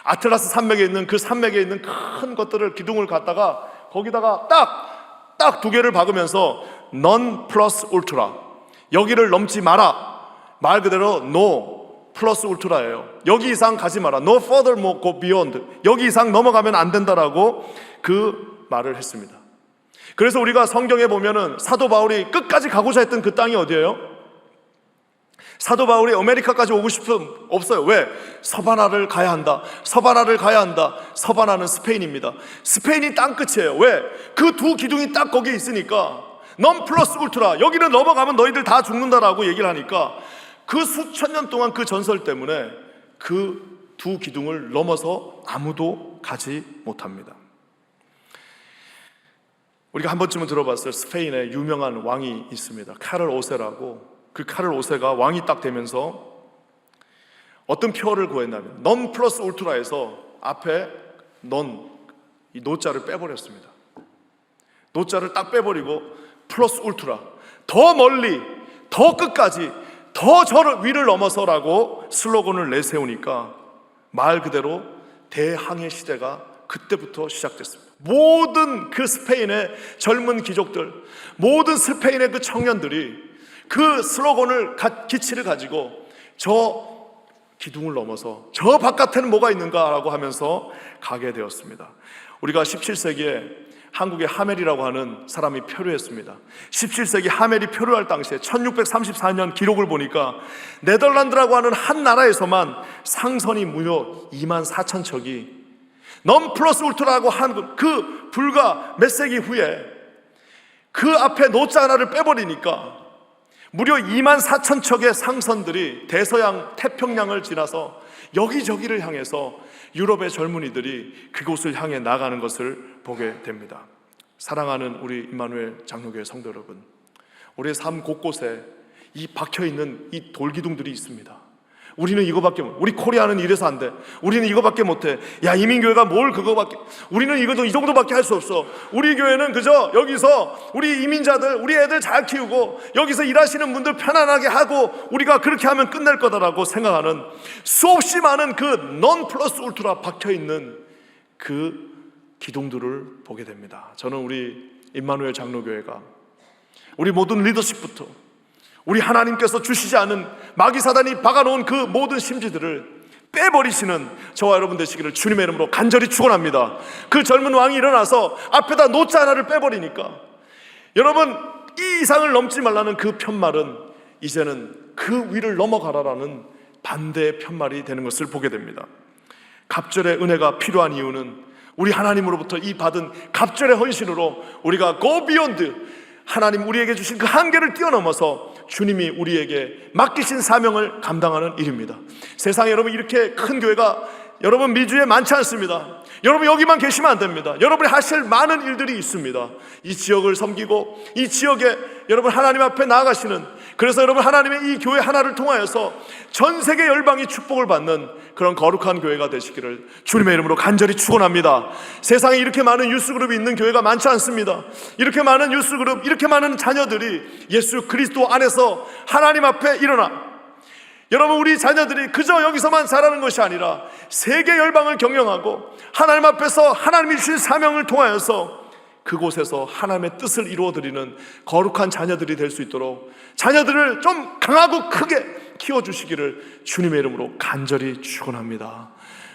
아틀라스 산맥에 있는 그 산맥에 있는 큰 것들을 기둥을 갖다가 거기다가 딱 2개를 박으면서 non 플러스 울트라, 여기를 넘지 마라, 말 그대로 no 플러스 울트라예요. 여기 이상 가지 마라, no further go beyond, 여기 이상 넘어가면 안 된다라고 그 말을 했습니다. 그래서 우리가 성경에 보면은 사도 바울이 끝까지 가고자 했던 그 땅이 어디예요? 사도 바울이 아메리카까지 오고 싶은 없어요. 왜? 서바나를 가야 한다. 서바나를 가야 한다. 서바나는 스페인입니다. 스페인이 땅 끝이에요. 왜? 그 두 기둥이 딱 거기에 있으니까, non 플러스 울트라, 여기는 넘어가면 너희들 다 죽는다라고 얘기를 하니까 그 수천 년 동안 그 전설 때문에 그 두 기둥을 넘어서 아무도 가지 못합니다. 우리가 한 번쯤은 들어봤어요. 스페인에 유명한 왕이 있습니다. 카를 5세라고. 그 카를 5세가 왕이 딱 되면서 어떤 표어를 구했냐면 non 플러스 울트라에서 앞에 non, 이 노자를 빼버렸습니다. 노자를 딱 빼버리고 플러스 울트라, 더 멀리, 더 끝까지, 더 저를 위를 넘어서라고 슬로건을 내세우니까 말 그대로 대항해 시대가 그때부터 시작됐습니다. 모든 그 스페인의 젊은 귀족들, 모든 스페인의 그 청년들이 그 슬로건을 기치를 가지고 저 기둥을 넘어서 저 바깥에는 뭐가 있는가라고 하면서 가게 되었습니다. 우리가 17세기에 한국의 하멜이라고 하는 사람이 표류했습니다. 17세기 하멜이 표류할 당시에 1634년 기록을 보니까 네덜란드라고 하는 한 나라에서만 상선이 무려 24,000척이 넘 플러스 울트라라고 한 그 불과 몇 세기 후에 그 앞에 노자 하나를 빼버리니까 무려 24,000척의 상선들이 대서양 태평양을 지나서 여기저기를 향해서 유럽의 젊은이들이 그곳을 향해 나가는 것을 보게 됩니다. 사랑하는 우리 임마누엘 장로교회 성도 여러분, 우리의 삶 곳곳에 이 박혀있는 이 돌기둥들이 있습니다. 우리는 이거밖에 못, 우리 코리아는 이래서 안 돼, 우리는 이거밖에 못해, 야 이민교회가 뭘 그거밖에, 우리는 이것도 이 정도밖에 할 수 없어, 우리 교회는 그저 여기서 우리 이민자들 우리 애들 잘 키우고 여기서 일하시는 분들 편안하게 하고 우리가 그렇게 하면 끝낼 거다라고 생각하는 수없이 많은 그 넌 플러스 울트라 박혀있는 그 기둥들을 보게 됩니다. 저는 우리 임마누엘 장로교회가 우리 모든 리더십부터 우리 하나님께서 주시지 않은 마귀 사단이 박아놓은 그 모든 심지들을 빼버리시는 저와 여러분 되시기를 주님의 이름으로 간절히 축원합니다. 그 젊은 왕이 일어나서 앞에다 노자 하나를 빼버리니까 여러분 이 이상을 넘지 말라는 그 편말은 이제는 그 위를 넘어가라라는 반대의 편말이 되는 것을 보게 됩니다. 갑절의 은혜가 필요한 이유는 우리 하나님으로부터 이 받은 갑절의 헌신으로 우리가 go beyond, 하나님 우리에게 주신 그 한계를 뛰어넘어서 주님이 우리에게 맡기신 사명을 감당하는 일입니다. 세상에 여러분 이렇게 큰 교회가 여러분 미주에 많지 않습니다. 여러분 여기만 계시면 안 됩니다. 여러분이 하실 많은 일들이 있습니다. 이 지역을 섬기고 이 지역에 여러분 하나님 앞에 나아가시는, 그래서 여러분 하나님의 이 교회 하나를 통하여서 전 세계 열방이 축복을 받는 그런 거룩한 교회가 되시기를 주님의 이름으로 간절히 축원합니다. 세상에 이렇게 많은 유스그룹이 있는 교회가 많지 않습니다. 이렇게 많은 유스그룹, 이렇게 많은 자녀들이 예수 그리스도 안에서 하나님 앞에 일어나, 여러분 우리 자녀들이 그저 여기서만 자라는 것이 아니라 세계 열방을 경영하고 하나님 앞에서 하나님이 주신 사명을 통하여서 그곳에서 하나님의 뜻을 이루어드리는 거룩한 자녀들이 될 수 있도록 자녀들을 좀 강하고 크게 키워주시기를 주님의 이름으로 간절히 축원합니다.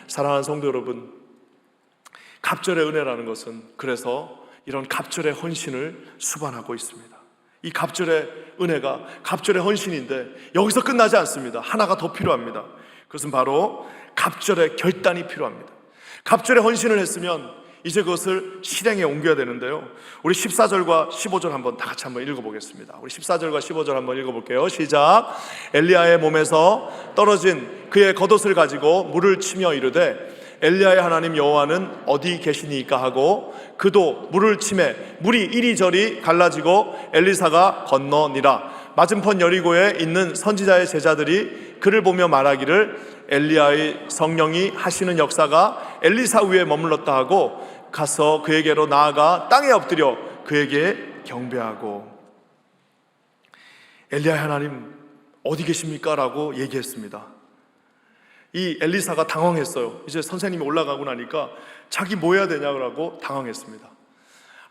사랑하는 성도 여러분, 갑절의 은혜라는 것은 그래서 이런 갑절의 헌신을 수반하고 있습니다. 이 갑절의 은혜가 갑절의 헌신인데 여기서 끝나지 않습니다. 하나가 더 필요합니다. 그것은 바로 갑절의 결단이 필요합니다. 갑절의 헌신을 했으면 이제 그것을 실행에 옮겨야 되는데요, 우리 14절과 15절 한번 다 같이 한번 읽어보겠습니다. 우리 14절과 15절 한번 읽어볼게요. 시작. 엘리야의 몸에서 떨어진 그의 겉옷을 가지고 물을 치며 이르되 엘리야의 하나님 여호와는 어디 계시니까 하고 그도 물을 치매 물이 이리저리 갈라지고 엘리사가 건너니라. 맞은편 여리고에 있는 선지자의 제자들이 그를 보며 말하기를 엘리야의 성령이 하시는 역사가 엘리사 위에 머물렀다 하고 가서 그에게로 나아가 땅에 엎드려 그에게 경배하고, 엘리야의 하나님 어디 계십니까? 라고 얘기했습니다. 이 엘리사가 당황했어요. 이제 선생님이 올라가고 나니까 자기 뭐 해야 되냐고 당황했습니다.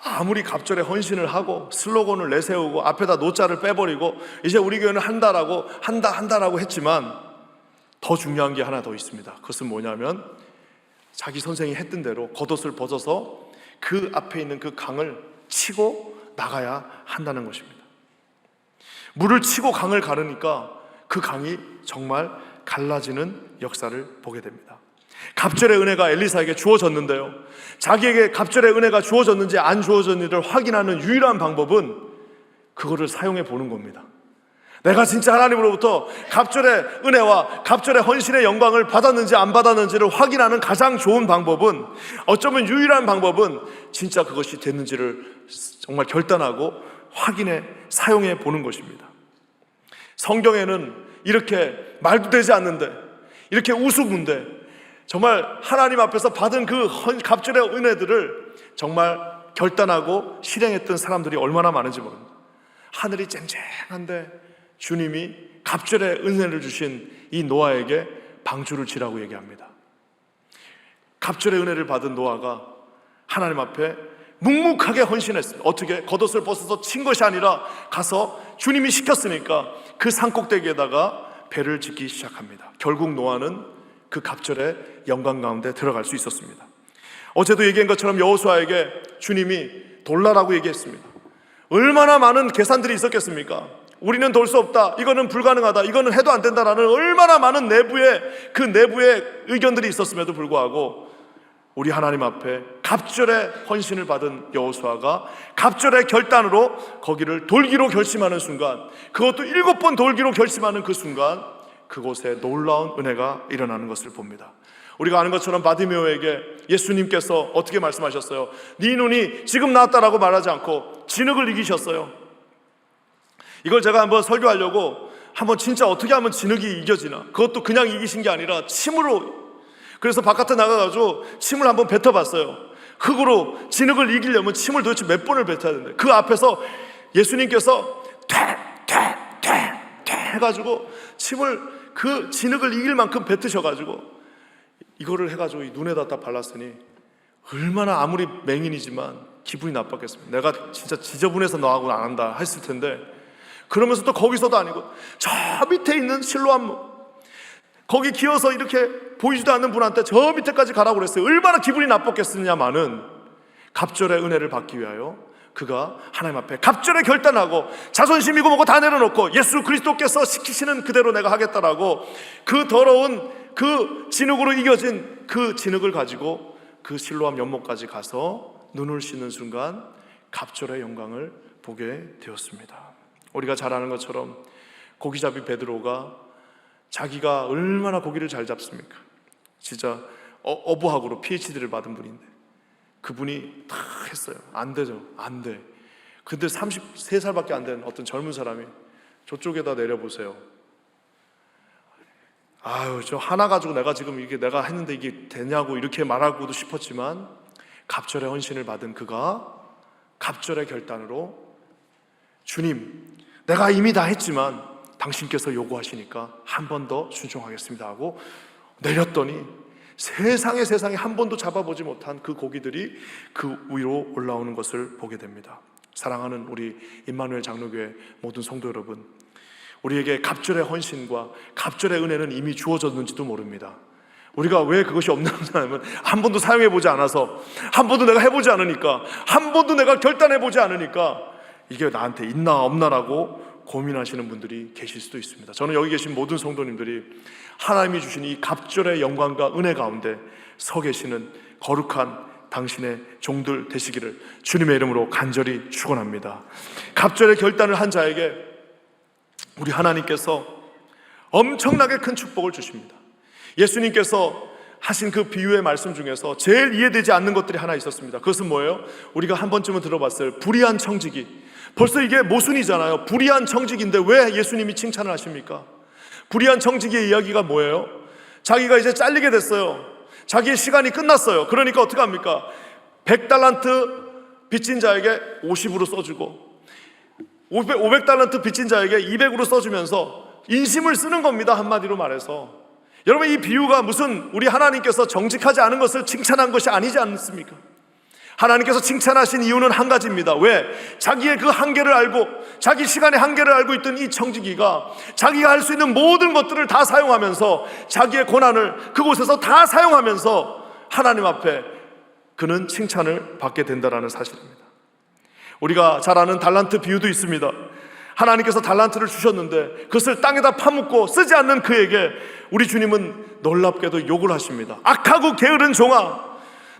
아무리 갑절에 헌신을 하고 슬로건을 내세우고 앞에다 노자를 빼버리고 이제 우리 교회는 한다라고 했지만 더 중요한 게 하나 더 있습니다. 그것은 뭐냐면 자기 선생이 했던 대로 겉옷을 벗어서 그 앞에 있는 그 강을 치고 나가야 한다는 것입니다. 물을 치고 강을 가르니까 그 강이 정말 갈라지는 역사를 보게 됩니다. 갑절의 은혜가 엘리사에게 주어졌는데요, 자기에게 갑절의 은혜가 주어졌는지 안 주어졌는지를 확인하는 유일한 방법은 그거를 사용해 보는 겁니다. 내가 진짜 하나님으로부터 갑절의 은혜와 갑절의 헌신의 영광을 받았는지 안 받았는지를 확인하는 가장 좋은 방법은, 어쩌면 유일한 방법은 진짜 그것이 됐는지를 정말 결단하고 확인해 사용해 보는 것입니다. 성경에는 이렇게 말도 되지 않는데 이렇게 우스군데 정말 하나님 앞에서 받은 그 갑절의 은혜들을 정말 결단하고 실행했던 사람들이 얼마나 많은지 모릅니다. 하늘이 쨍쨍한데 주님이 갑절의 은혜를 주신 이 노아에게 방주를 치라고 얘기합니다. 갑절의 은혜를 받은 노아가 하나님 앞에 묵묵하게 헌신했습니다. 어떻게? 겉옷을 벗어서 친 것이 아니라 가서 주님이 시켰으니까 그 산꼭대기에다가 배를 짓기 시작합니다. 결국 노아는 그 갑절의 영광 가운데 들어갈 수 있었습니다. 어제도 얘기한 것처럼 여호수아에게 주님이 돌라라고 얘기했습니다. 얼마나 많은 계산들이 있었겠습니까? 우리는 돌 수 없다, 이거는 불가능하다, 이거는 해도 안 된다라는 얼마나 많은 내부의 의견들이 있었음에도 불구하고 우리 하나님 앞에 갑절의 헌신을 받은 여호수아가 갑절의 결단으로 거기를 돌기로 결심하는 순간, 그것도 7번 돌기로 결심하는 그 순간 그곳에 놀라운 은혜가 일어나는 것을 봅니다. 우리가 아는 것처럼 바디메오에게 예수님께서 어떻게 말씀하셨어요? 네 눈이 지금 나았다라고 말하지 않고 진흙을 이기셨어요. 이걸 제가 한번 설교하려고 진짜 어떻게 하면 진흙이 이겨지나, 그것도 그냥 이기신 게 아니라 침으로, 그래서 바깥에 나가가지고 침을 한번 뱉어봤어요. 흙으로 진흙을 이기려면 침을 도대체 몇 번을 뱉어야 되는데, 그 앞에서 예수님께서 퇴 해가지고 침을, 그 진흙을 이길 만큼 뱉으셔가지고 이거를 해가지고 이 눈에다 딱 발랐으니 얼마나, 아무리 맹인이지만 기분이 나빴겠습니까? 내가 진짜 지저분해서 너하고는 안 한다 했을 텐데, 그러면서 또 거기서도 아니고 저 밑에 있는 실로암, 거기 기어서 이렇게 보이지도 않는 분한테 저 밑에까지 가라고 그랬어요. 얼마나 기분이 나빴겠느냐마는 갑절의 은혜를 받기 위하여 그가 하나님 앞에 갑절의 결단하고 자존심이고 뭐고 다 내려놓고 예수 그리스도께서 시키시는 그대로 내가 하겠다라고 그 더러운 그 진흙으로 이겨진 그 진흙을 가지고 그 실로암 연못까지 가서 눈을 씻는 순간 갑절의 영광을 보게 되었습니다. 우리가 잘 아는 것처럼 고기잡이 베드로가 자기가 얼마나 고기를 잘 잡습니까? 진짜 어부학으로 PhD를 받은 분인데 그분이 다 했어요. 안 되죠. 안 돼. 근데 33살밖에 안 된 어떤 젊은 사람이 저쪽에다 내려보세요. 아유, 저 하나 가지고 내가 지금 이게 내가 했는데 이게 되냐고 이렇게 말하고도 싶었지만 갑절의 헌신을 받은 그가 갑절의 결단으로 주님, 내가 이미 다 했지만 당신께서 요구하시니까 한 번 더 순종하겠습니다 하고 내렸더니 세상에 한 번도 잡아보지 못한 그 고기들이 그 위로 올라오는 것을 보게 됩니다. 사랑하는 우리 임마누엘 장로교회 모든 성도 여러분, 우리에게 갑절의 헌신과 갑절의 은혜는 이미 주어졌는지도 모릅니다. 우리가 왜 그것이 없는 사람은 한 번도 사용해보지 않아서, 한 번도 내가 해보지 않으니까, 한 번도 내가 결단해보지 않으니까 이게 나한테 있나 없나라고 고민하시는 분들이 계실 수도 있습니다. 저는 여기 계신 모든 성도님들이 하나님이 주신 이 갑절의 영광과 은혜 가운데 서 계시는 거룩한 당신의 종들 되시기를 주님의 이름으로 간절히 축원합니다. 갑절의 결단을 한 자에게 우리 하나님께서 엄청나게 큰 축복을 주십니다. 예수님께서 하신 그 비유의 말씀 중에서 제일 이해되지 않는 것들이 하나 있었습니다. 그것은 뭐예요? 우리가 한 번쯤은 들어봤어요. 불의한 청지기. 벌써 이게 모순이잖아요. 불의한 청지기인데 왜 예수님이 칭찬을 하십니까? 불의한 청지기의 이야기가 뭐예요? 자기가 이제 잘리게 됐어요. 자기의 시간이 끝났어요. 그러니까 어떻게 합니까? 100달란트 빚진 자에게 50으로 써주고 500달란트 빚진 자에게 200으로 써주면서 인심을 쓰는 겁니다. 한마디로 말해서. 여러분, 이 비유가 무슨 우리 하나님께서 정직하지 않은 것을 칭찬한 것이 아니지 않습니까? 하나님께서 칭찬하신 이유는 한 가지입니다. 왜? 자기의 그 한계를 알고, 자기 시간의 한계를 알고 있던 이 청지기가 자기가 할 수 있는 모든 것들을 다 사용하면서 자기의 고난을 그곳에서 다 사용하면서 하나님 앞에 그는 칭찬을 받게 된다는 사실입니다. 우리가 잘 아는 달란트 비유도 있습니다. 하나님께서 달란트를 주셨는데 그것을 땅에다 파묻고 쓰지 않는 그에게 우리 주님은 놀랍게도 욕을 하십니다. 악하고 게으른 종아,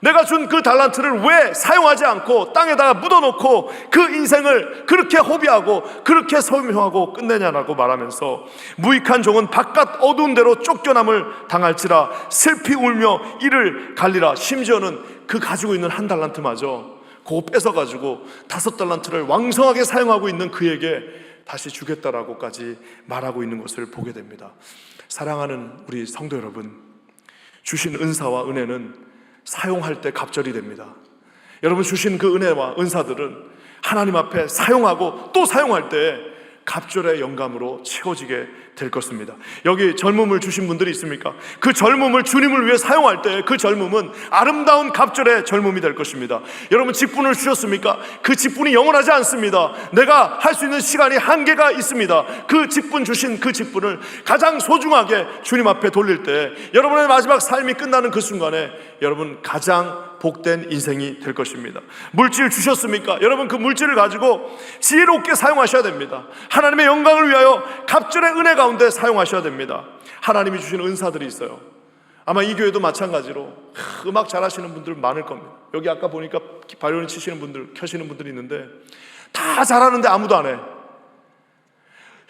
내가 준 그 달란트를 왜 사용하지 않고 땅에다가 묻어놓고 그 인생을 그렇게 허비하고 그렇게 소명하고 끝내냐라고 말하면서 무익한 종은 바깥 어두운 데로 쫓겨남을 당할지라 슬피 울며 이를 갈리라. 심지어는 그 가지고 있는 한 달란트마저 그거 뺏어가지고 5달란트를 왕성하게 사용하고 있는 그에게 다시 주겠다라고까지 말하고 있는 것을 보게 됩니다. 사랑하는 우리 성도 여러분, 주신 은사와 은혜는 사용할 때 갑절이 됩니다. 여러분, 주신 그 은혜와 은사들은 하나님 앞에 사용하고 또 사용할 때 갑절의 영감으로 채워지게 될 것입니다. 여기 젊음을 주신 분들이 있습니까? 그 젊음을 주님을 위해 사용할 때 그 젊음은 아름다운 갑절의 젊음이 될 것입니다. 여러분, 직분을 주셨습니까? 그 직분이 영원하지 않습니다. 내가 할 수 있는 시간이 한계가 있습니다. 그 직분, 주신 그 직분을 가장 소중하게 주님 앞에 돌릴 때 여러분의 마지막 삶이 끝나는 그 순간에 여러분 가장 복된 인생이 될 것입니다. 물질 주셨습니까? 여러분, 그 물질을 가지고 지혜롭게 사용하셔야 됩니다. 하나님의 영광을 위하여 갑절의 은혜 가운데 사용하셔야 됩니다. 하나님이 주신 은사들이 있어요. 아마 이 교회도 마찬가지로 음악 잘하시는 분들 많을 겁니다. 여기 아까 보니까 바이올린 치시는 분들, 켜시는 분들이 있는데 다 잘하는데 아무도 안 해.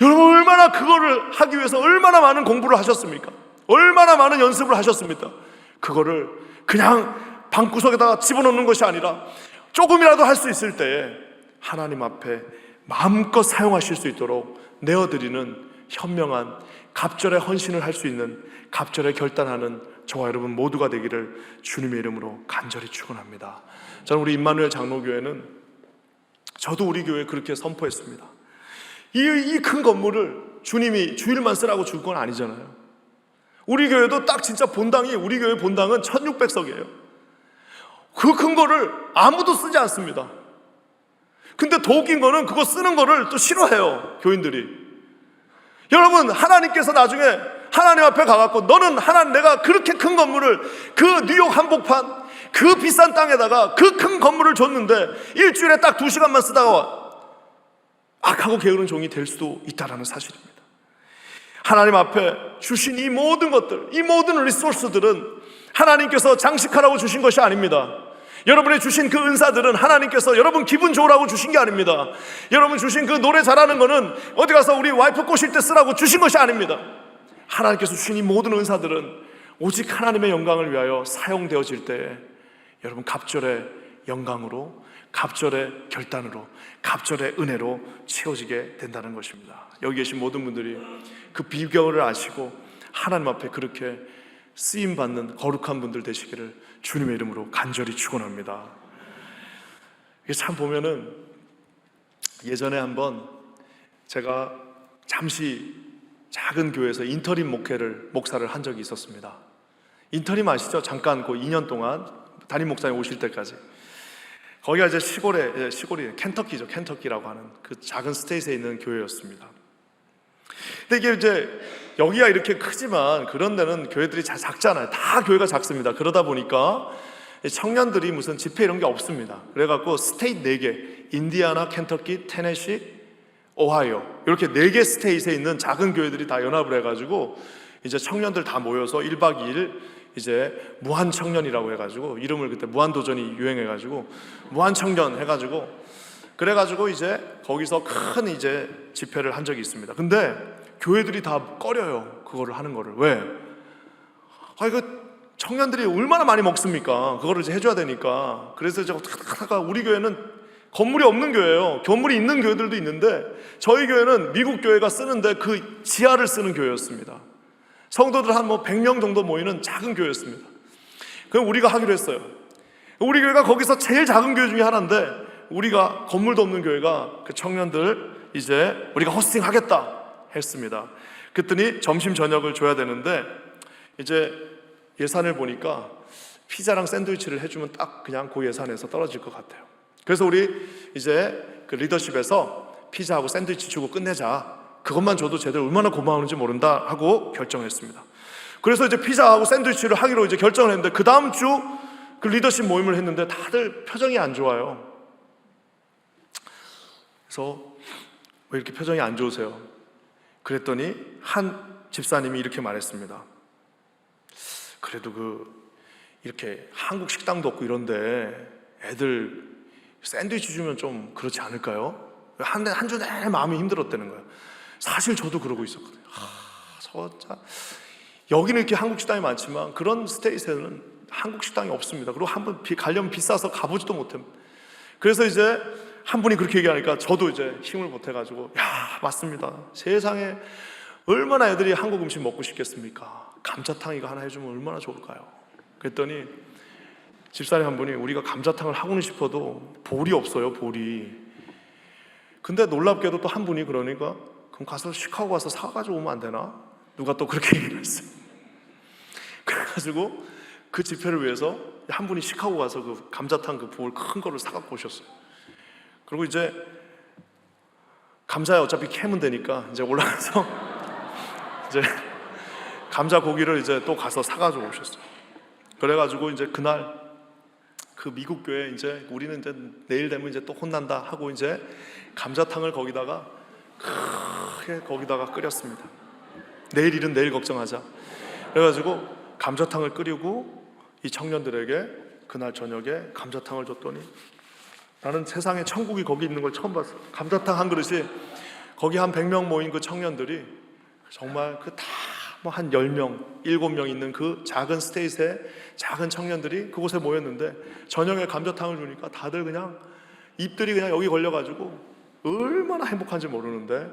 여러분, 얼마나 그거를 하기 위해서 얼마나 많은 공부를 하셨습니까? 얼마나 많은 연습을 하셨습니까? 그거를 그냥 방구석에다가 집어넣는 것이 아니라 조금이라도 할 수 있을 때에 하나님 앞에 마음껏 사용하실 수 있도록 내어드리는 현명한 갑절의 헌신을 할 수 있는, 갑절의 결단하는 저와 여러분 모두가 되기를 주님의 이름으로 간절히 축원합니다. 저는 우리 임마누엘 장로교회는, 저도 우리 교회에 그렇게 선포했습니다. 이 큰 건물을 주님이 주일만 쓰라고 줄 건 아니잖아요. 우리 교회도 딱 진짜 본당이, 우리 교회 본당은 1600석이에요. 그 큰 거를 아무도 쓰지 않습니다. 근데 더 웃긴 거는 그거 쓰는 거를 또 싫어해요, 교인들이. 여러분, 하나님께서 나중에 하나님 앞에 가갖고 너는 하나님, 내가 그렇게 큰 건물을, 그 뉴욕 한복판 그 비싼 땅에다가 그 큰 건물을 줬는데 일주일에 딱 2시간만 쓰다가 악하고 게으른 종이 될 수도 있다는 사실입니다. 하나님 앞에 주신 이 모든 것들, 이 모든 리소스들은 하나님께서 장식하라고 주신 것이 아닙니다. 여러분이 주신 그 은사들은 하나님께서 여러분 기분 좋으라고 주신 게 아닙니다. 여러분 주신 그 노래 잘하는 거는 어디 가서 우리 와이프 꼬실 때 쓰라고 주신 것이 아닙니다. 하나님께서 주신 이 모든 은사들은 오직 하나님의 영광을 위하여 사용되어질 때에 여러분 갑절의 영광으로, 갑절의 결단으로, 갑절의 은혜로 채워지게 된다는 것입니다. 여기 계신 모든 분들이 그 비결을 아시고 하나님 앞에 그렇게 쓰임받는 거룩한 분들 되시기를 주님의 이름으로 간절히 축원합니다. 이게 참 보면은, 예전에 한번 제가 잠시 작은 교회에서 인터림 목사를 한 적이 있었습니다. 인터림 아시죠? 잠깐 그 2년 동안 담임 목사님 오실 때까지. 거기가 이제 시골이 켄터키죠. 켄터키라고 하는 그 작은 스테이트에 있는 교회였습니다. 근데 이게 이제 여기가 이렇게 크지만 그런 데는 교회들이 작잖아요. 다 교회가 작습니다. 그러다 보니까 청년들이 무슨 집회 이런 게 없습니다. 그래갖고 스테이트 4개, 인디아나, 켄터키, 테네시, 오하이오, 이렇게 4개 스테이트에 있는 작은 교회들이 다 연합을 해가지고 이제 청년들 다 모여서 1박 2일 이제 무한청년이라고 해가지고, 이름을 그때 무한도전이 유행해가지고 무한청년 해가지고, 그래가지고 이제 거기서 큰 이제 집회를 한 적이 있습니다. 근데 교회들이 다 꺼려요, 그거를 하는 거를. 왜? 이거 청년들이 얼마나 많이 먹습니까? 그거를 이제 해줘야 되니까. 그래서 이제 하다가 우리 교회는 건물이 없는 교회예요. 건물이 있는 교회들도 있는데 저희 교회는 미국 교회가 쓰는데 그 지하를 쓰는 교회였습니다. 성도들 한 100명 정도 모이는 작은 교회였습니다. 그럼 우리가 하기로 했어요. 우리 교회가 거기서 제일 작은 교회 중에 하나인데, 우리가 건물도 없는 교회가 그 청년들 이제 우리가 호스팅 하겠다 했습니다. 그랬더니 점심 저녁을 줘야 되는데 이제 예산을 보니까 피자랑 샌드위치를 해주면 딱 그냥 그 예산에서 떨어질 것 같아요. 그래서 우리 이제 그 리더십에서 피자하고 샌드위치 주고 끝내자, 그것만 줘도 쟤들 얼마나 고마운지 모른다 하고 결정했습니다. 그래서 이제 피자하고 샌드위치를 하기로 이제 결정을 했는데, 그 다음 주 그 리더십 모임을 했는데 다들 표정이 안 좋아요. 그래서 왜 이렇게 표정이 안 좋으세요? 그랬더니 한 집사님이 이렇게 말했습니다. 그래도 이렇게 한국 식당도 없고 이런데 애들 샌드위치 주면 좀 그렇지 않을까요? 한 주 내내 마음이 힘들었다는 거예요. 사실 저도 그러고 있었거든요. 여기는 이렇게 한국 식당이 많지만 그런 스테이트에는 한국 식당이 없습니다. 그리고 한번 가려면 비싸서 가보지도 못합니다. 그래서 이제 한 분이 그렇게 얘기하니까 저도 이제 힘을 못해가지고, 맞습니다. 세상에 얼마나 애들이 한국 음식 먹고 싶겠습니까? 감자탕 이거 하나 해주면 얼마나 좋을까요? 그랬더니 집사님 한 분이, 우리가 감자탕을 하고는 싶어도 볼이 없어요, 볼이. 근데 놀랍게도 또 한 분이 그러니까 그럼 가서 시카고 가서 사가지고 오면 안 되나? 누가 또 그렇게 얘기를 했어요. 그래가지고 그 집회를 위해서 한 분이 시카고 가서 그 감자탕 그 보울 큰 거를 사갖고 오셨어요. 그리고 이제 감자에 어차피 캐면 되니까 이제 올라가서 이제 감자 고기를 이제 또 가서 사가지고 오셨어요. 그래가지고 이제 그날 그 미국 교회 이제 우리는 이제 내일 되면 이제 또 혼난다 하고 이제 감자탕을 거기다가 크게 거기다가 끓였습니다. 내일 일은 내일 걱정하자. 그래가지고 감자탕을 끓이고 이 청년들에게 그날 저녁에 감자탕을 줬더니 나는 세상에 천국이 거기 있는 걸 처음 봤어. 감자탕 한 그릇이 거기 한 100명 모인 그 청년들이 정말 그 다 뭐 한 10명, 7명 있는 그 작은 스테이트의 작은 청년들이 그곳에 모였는데 저녁에 감자탕을 주니까 다들 그냥 입들이 그냥 여기 걸려가지고 얼마나 행복한지 모르는데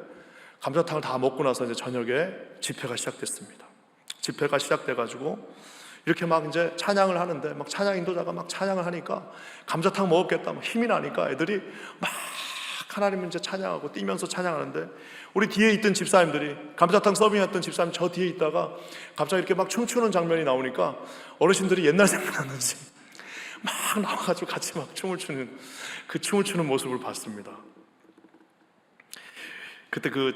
감자탕을 다 먹고 나서 이제 저녁에 집회가 시작됐습니다. 집회가 시작돼가지고 이렇게 막 이제 찬양을 하는데 막 찬양 인도자가 막 찬양을 하니까 감자탕 먹었겠다 막 힘이 나니까 애들이 막 하나님을 이제 찬양하고 뛰면서 찬양하는데 우리 뒤에 있던 집사님들이 감자탕 서빙했던 집사님 저 뒤에 있다가 갑자기 이렇게 막 춤추는 장면이 나오니까 어르신들이 옛날 생각났는지 막 나와가지고 같이 막 춤을 추는 그 춤을 추는 모습을 봤습니다. 그때 그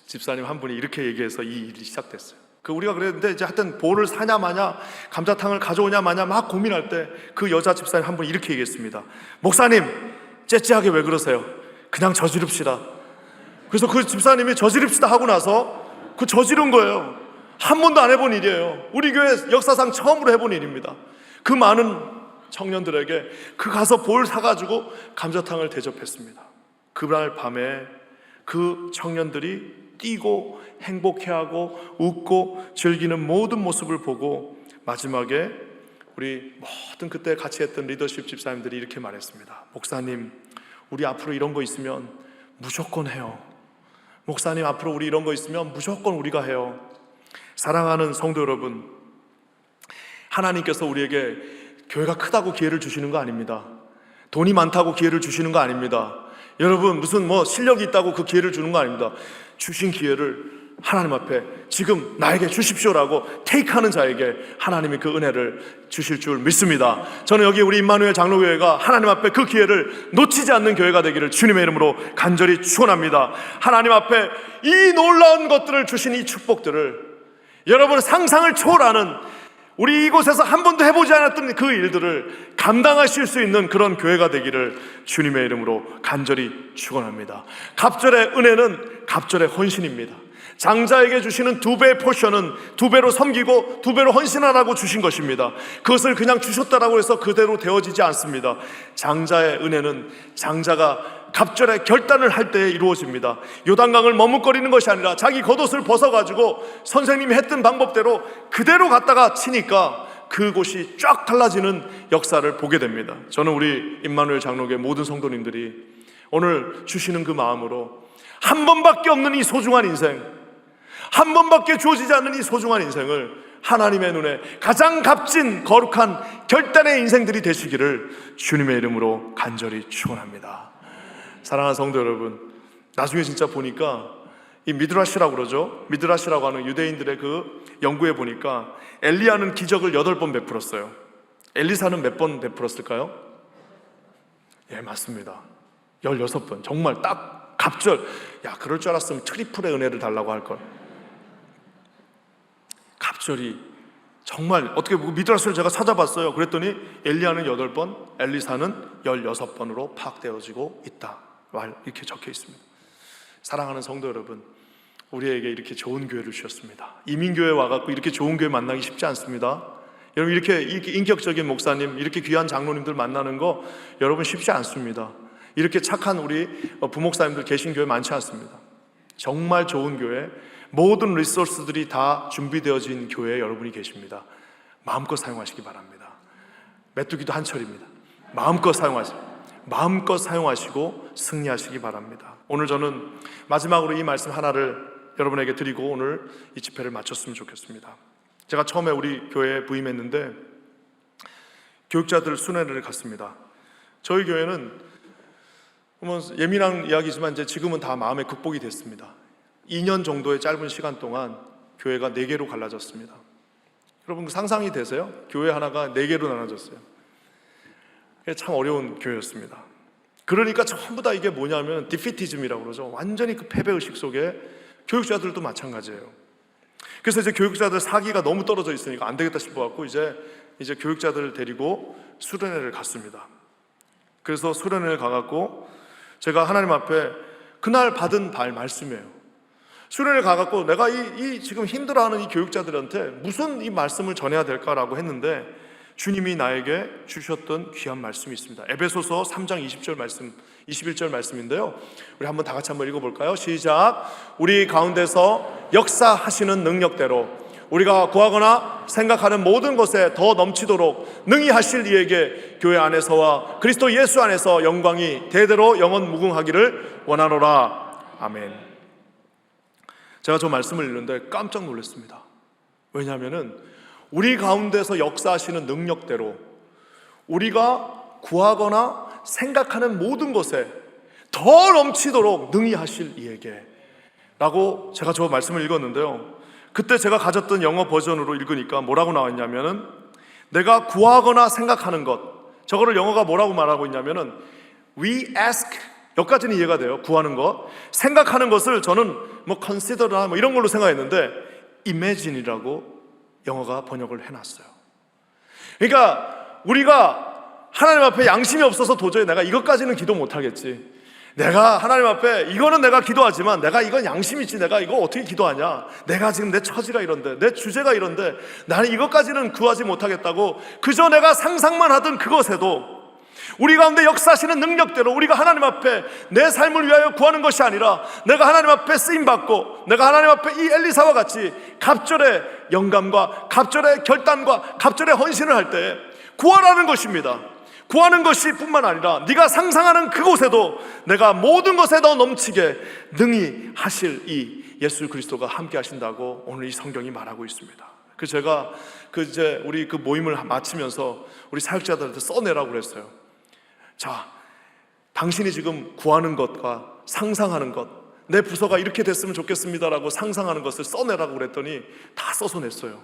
집사님 한 분이 이렇게 얘기해서 이 일이 시작됐어요. 우리가 그랬는데 이제 하여튼 볼을 사냐 마냐 감자탕을 가져오냐 마냐 막 고민할 때 그 여자 집사님 한 분이 이렇게 얘기했습니다. 목사님 째째하게 왜 그러세요? 그냥 저지릅시다. 그래서 그 집사님이 저지릅시다 하고 나서 그 저지른 거예요. 한 번도 안 해본 일이에요. 우리 교회 역사상 처음으로 해본 일입니다. 그 많은 청년들에게 그 가서 볼 사가지고 감자탕을 대접했습니다. 그날 밤에 그 청년들이 뛰고 행복해하고 웃고 즐기는 모든 모습을 보고 마지막에 우리 모든 그때 같이 했던 리더십 집사님들이 이렇게 말했습니다. 목사님, 우리 앞으로 이런 거 있으면 무조건 해요. 목사님, 앞으로 우리 이런 거 있으면 무조건 우리가 해요. 사랑하는 성도 여러분, 하나님께서 우리에게 교회가 크다고 기회를 주시는 거 아닙니다. 돈이 많다고 기회를 주시는 거 아닙니다. 여러분 무슨 뭐 실력이 있다고 그 기회를 주는 거 아닙니다. 주신 기회를 하나님 앞에 지금 나에게 주십시오라고 테이크하는 자에게 하나님이 그 은혜를 주실 줄 믿습니다. 저는 여기 우리 임마누엘 장로교회가 하나님 앞에 그 기회를 놓치지 않는 교회가 되기를 주님의 이름으로 간절히 축원합니다. 하나님 앞에 이 놀라운 것들을 주신 이 축복들을 여러분 상상을 초월하는 우리 이곳에서 한 번도 해보지 않았던 그 일들을 감당하실 수 있는 그런 교회가 되기를 주님의 이름으로 간절히 축원합니다. 갑절의 은혜는 갑절의 헌신입니다. 장자에게 주시는 2배의 포션은 2배로 섬기고 2배로 헌신하라고 주신 것입니다. 그것을 그냥 주셨다라고 해서 그대로 되어지지 않습니다. 장자의 은혜는 장자가 갑절의 결단을 할 때에 이루어집니다. 요단강을 머뭇거리는 것이 아니라 자기 겉옷을 벗어가지고 선생님이 했던 방법대로 그대로 갔다가 치니까 그곳이 쫙 달라지는 역사를 보게 됩니다. 저는 우리 임마누엘 장로교회 모든 성도님들이 오늘 주시는 그 마음으로 한 번밖에 없는 이 소중한 인생, 한 번밖에 주어지지 않는 이 소중한 인생을 하나님의 눈에 가장 값진 거룩한 결단의 인생들이 되시기를 주님의 이름으로 간절히 축원합니다. 사랑하는 성도 여러분, 나중에 진짜 보니까 이 미드라시라고 그러죠. 미드라시라고 하는 유대인들의 그 연구에 보니까 엘리야는 기적을 8번 베풀었어요. 엘리사는 몇 번 베풀었을까요? 예, 맞습니다. 16번. 정말 딱 갑절. 야, 그럴 줄 알았으면 트리플의 은혜를 달라고 할걸. 갑절이 정말 어떻게 미드라시를 제가 찾아봤어요. 그랬더니 엘리야는 8번, 엘리사는 16번으로 파악되어지고 있다. 이렇게 적혀 있습니다. 사랑하는 성도 여러분, 우리에게 이렇게 좋은 교회를 주셨습니다. 이민교회 와갖고 이렇게 좋은 교회 만나기 쉽지 않습니다. 여러분 이렇게 인격적인 목사님, 이렇게 귀한 장로님들 만나는 거 여러분 쉽지 않습니다. 이렇게 착한 우리 부목사님들 계신 교회 많지 않습니다. 정말 좋은 교회, 모든 리소스들이 다 준비되어진 교회에 여러분이 계십니다. 마음껏 사용하시기 바랍니다. 메뚜기도 한철입니다. 마음껏 사용하시고 승리하시기 바랍니다. 오늘 저는 마지막으로 이 말씀 하나를 여러분에게 드리고 오늘 이 집회를 마쳤으면 좋겠습니다. 제가 처음에 우리 교회에 부임했는데 교육자들 순회를 갔습니다. 저희 교회는 예민한 이야기지만 이제 지금은 다 마음에 극복이 됐습니다. 2년 정도의 짧은 시간 동안 교회가 4개로 갈라졌습니다. 여러분 상상이 되세요? 교회 하나가 4개로 나눠졌어요. 참 어려운 교회였습니다. 그러니까 전부 다 이게 뭐냐면 디피티즘이라고 그러죠. 완전히 그 패배의식 속에 교육자들도 마찬가지예요. 그래서 이제 교육자들 사기가 너무 떨어져 있으니까 안 되겠다 싶어갖고 이제 교육자들을 데리고 수련회를 갔습니다. 그래서 수련회를 가갖고 제가 하나님 앞에 그날 받은 말씀이에요. 수련회를 가갖고 내가 이 지금 힘들어하는 이 교육자들한테 무슨 이 말씀을 전해야 될까라고 했는데 주님이 나에게 주셨던 귀한 말씀이 있습니다. 에베소서 3장 20절 말씀, 21절 말씀인데요. 우리 한번 다 같이 한번 읽어볼까요? 시작. 우리 가운데서 역사하시는 능력대로 우리가 구하거나 생각하는 모든 것에 더 넘치도록 능히 하실 이에게 교회 안에서와 그리스도 예수 안에서 영광이 대대로 영원 무궁하기를 원하노라. 아멘. 제가 저 말씀을 읽는데 깜짝 놀랐습니다. 왜냐하면은 우리 가운데서 역사하시는 능력대로 우리가 구하거나 생각하는 모든 것에 더 넘치도록 능히 하실 이에게 라고 제가 저 말씀을 읽었는데요. 그때 제가 가졌던 영어 버전으로 읽으니까 뭐라고 나왔냐면은 내가 구하거나 생각하는 것, 저거를 영어가 뭐라고 말하고 있냐면은 we ask, 여기까지는 이해가 돼요. 구하는 것. 생각하는 것을 저는 consider나 이런 걸로 생각했는데 imagine이라고 영어가 번역을 해놨어요. 그러니까 우리가 하나님 앞에 양심이 없어서 도저히 내가 이것까지는 기도 못하겠지, 내가 하나님 앞에 이거는 내가 기도하지만 내가 이건 양심 있지, 내가 이거 어떻게 기도하냐, 내가 지금 내 처지가 이런데 내 주제가 이런데 나는 이것까지는 구하지 못하겠다고 그저 내가 상상만 하던 그것에도 우리 가운데 역사하시는 능력대로 우리가 하나님 앞에 내 삶을 위하여 구하는 것이 아니라 내가 하나님 앞에 쓰임받고 내가 하나님 앞에 이 엘리사와 같이 갑절의 영감과 갑절의 결단과 갑절의 헌신을 할 때 구하라는 것입니다. 구하는 것이 뿐만 아니라 네가 상상하는 그곳에도 내가 모든 것에 더 넘치게 능히 하실 이 예수 그리스도가 함께 하신다고 오늘 이 성경이 말하고 있습니다. 그래서 제가 이제 우리 그 모임을 마치면서 우리 사역자들한테 써내라고 그랬어요. 자, 당신이 지금 구하는 것과 상상하는 것, 내 부서가 이렇게 됐으면 좋겠습니다라고 상상하는 것을 써내라고 그랬더니 다 써서 냈어요.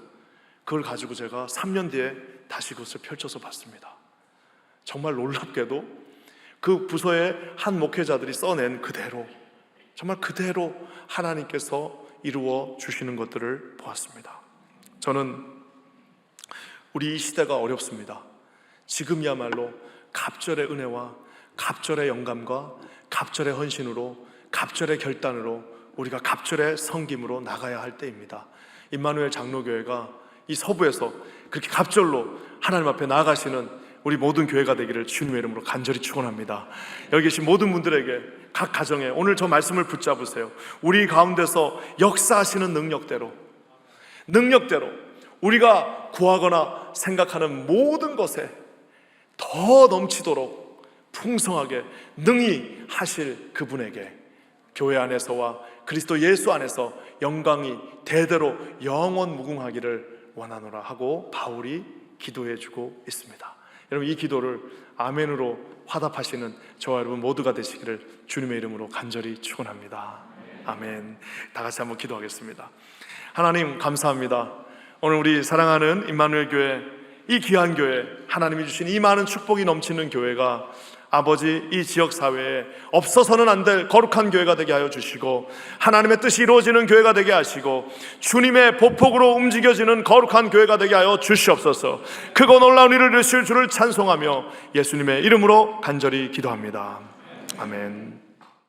그걸 가지고 제가 3년 뒤에 다시 그것을 펼쳐서 봤습니다. 정말 놀랍게도 그 부서의 한 목회자들이 써낸 그대로, 정말 그대로 하나님께서 이루어 주시는 것들을 보았습니다. 저는 우리 이 시대가 어렵습니다. 지금이야말로 갑절의 은혜와 갑절의 영감과 갑절의 헌신으로, 갑절의 결단으로, 우리가 갑절의 섬김으로 나가야 할 때입니다. 임마누엘 장로교회가 이 서부에서 그렇게 갑절로 하나님 앞에 나아가시는 우리 모든 교회가 되기를 주님의 이름으로 간절히 축원합니다. 여기 계신 모든 분들에게, 각 가정에 오늘 저 말씀을 붙잡으세요. 우리 가운데서 역사하시는 능력대로 우리가 구하거나 생각하는 모든 것에 더 넘치도록 풍성하게 능히 하실 그분에게 교회 안에서와 그리스도 예수 안에서 영광이 대대로 영원 무궁하기를 원하노라 하고 바울이 기도해주고 있습니다. 여러분, 이 기도를 아멘으로 화답하시는 저와 여러분 모두가 되시기를 주님의 이름으로 간절히 축원합니다. 아멘. 다 같이 한번 기도하겠습니다. 하나님 감사합니다. 오늘 우리 사랑하는 임마누엘 교회, 이 귀한 교회, 하나님이 주신 이 많은 축복이 넘치는 교회가 아버지 이 지역사회에 없어서는 안 될 거룩한 교회가 되게 하여 주시고 하나님의 뜻이 이루어지는 교회가 되게 하시고 주님의 보폭으로 움직여지는 거룩한 교회가 되게 하여 주시옵소서. 크고 놀라운 일을 이루실 주를 찬송하며 예수님의 이름으로 간절히 기도합니다. 아멘.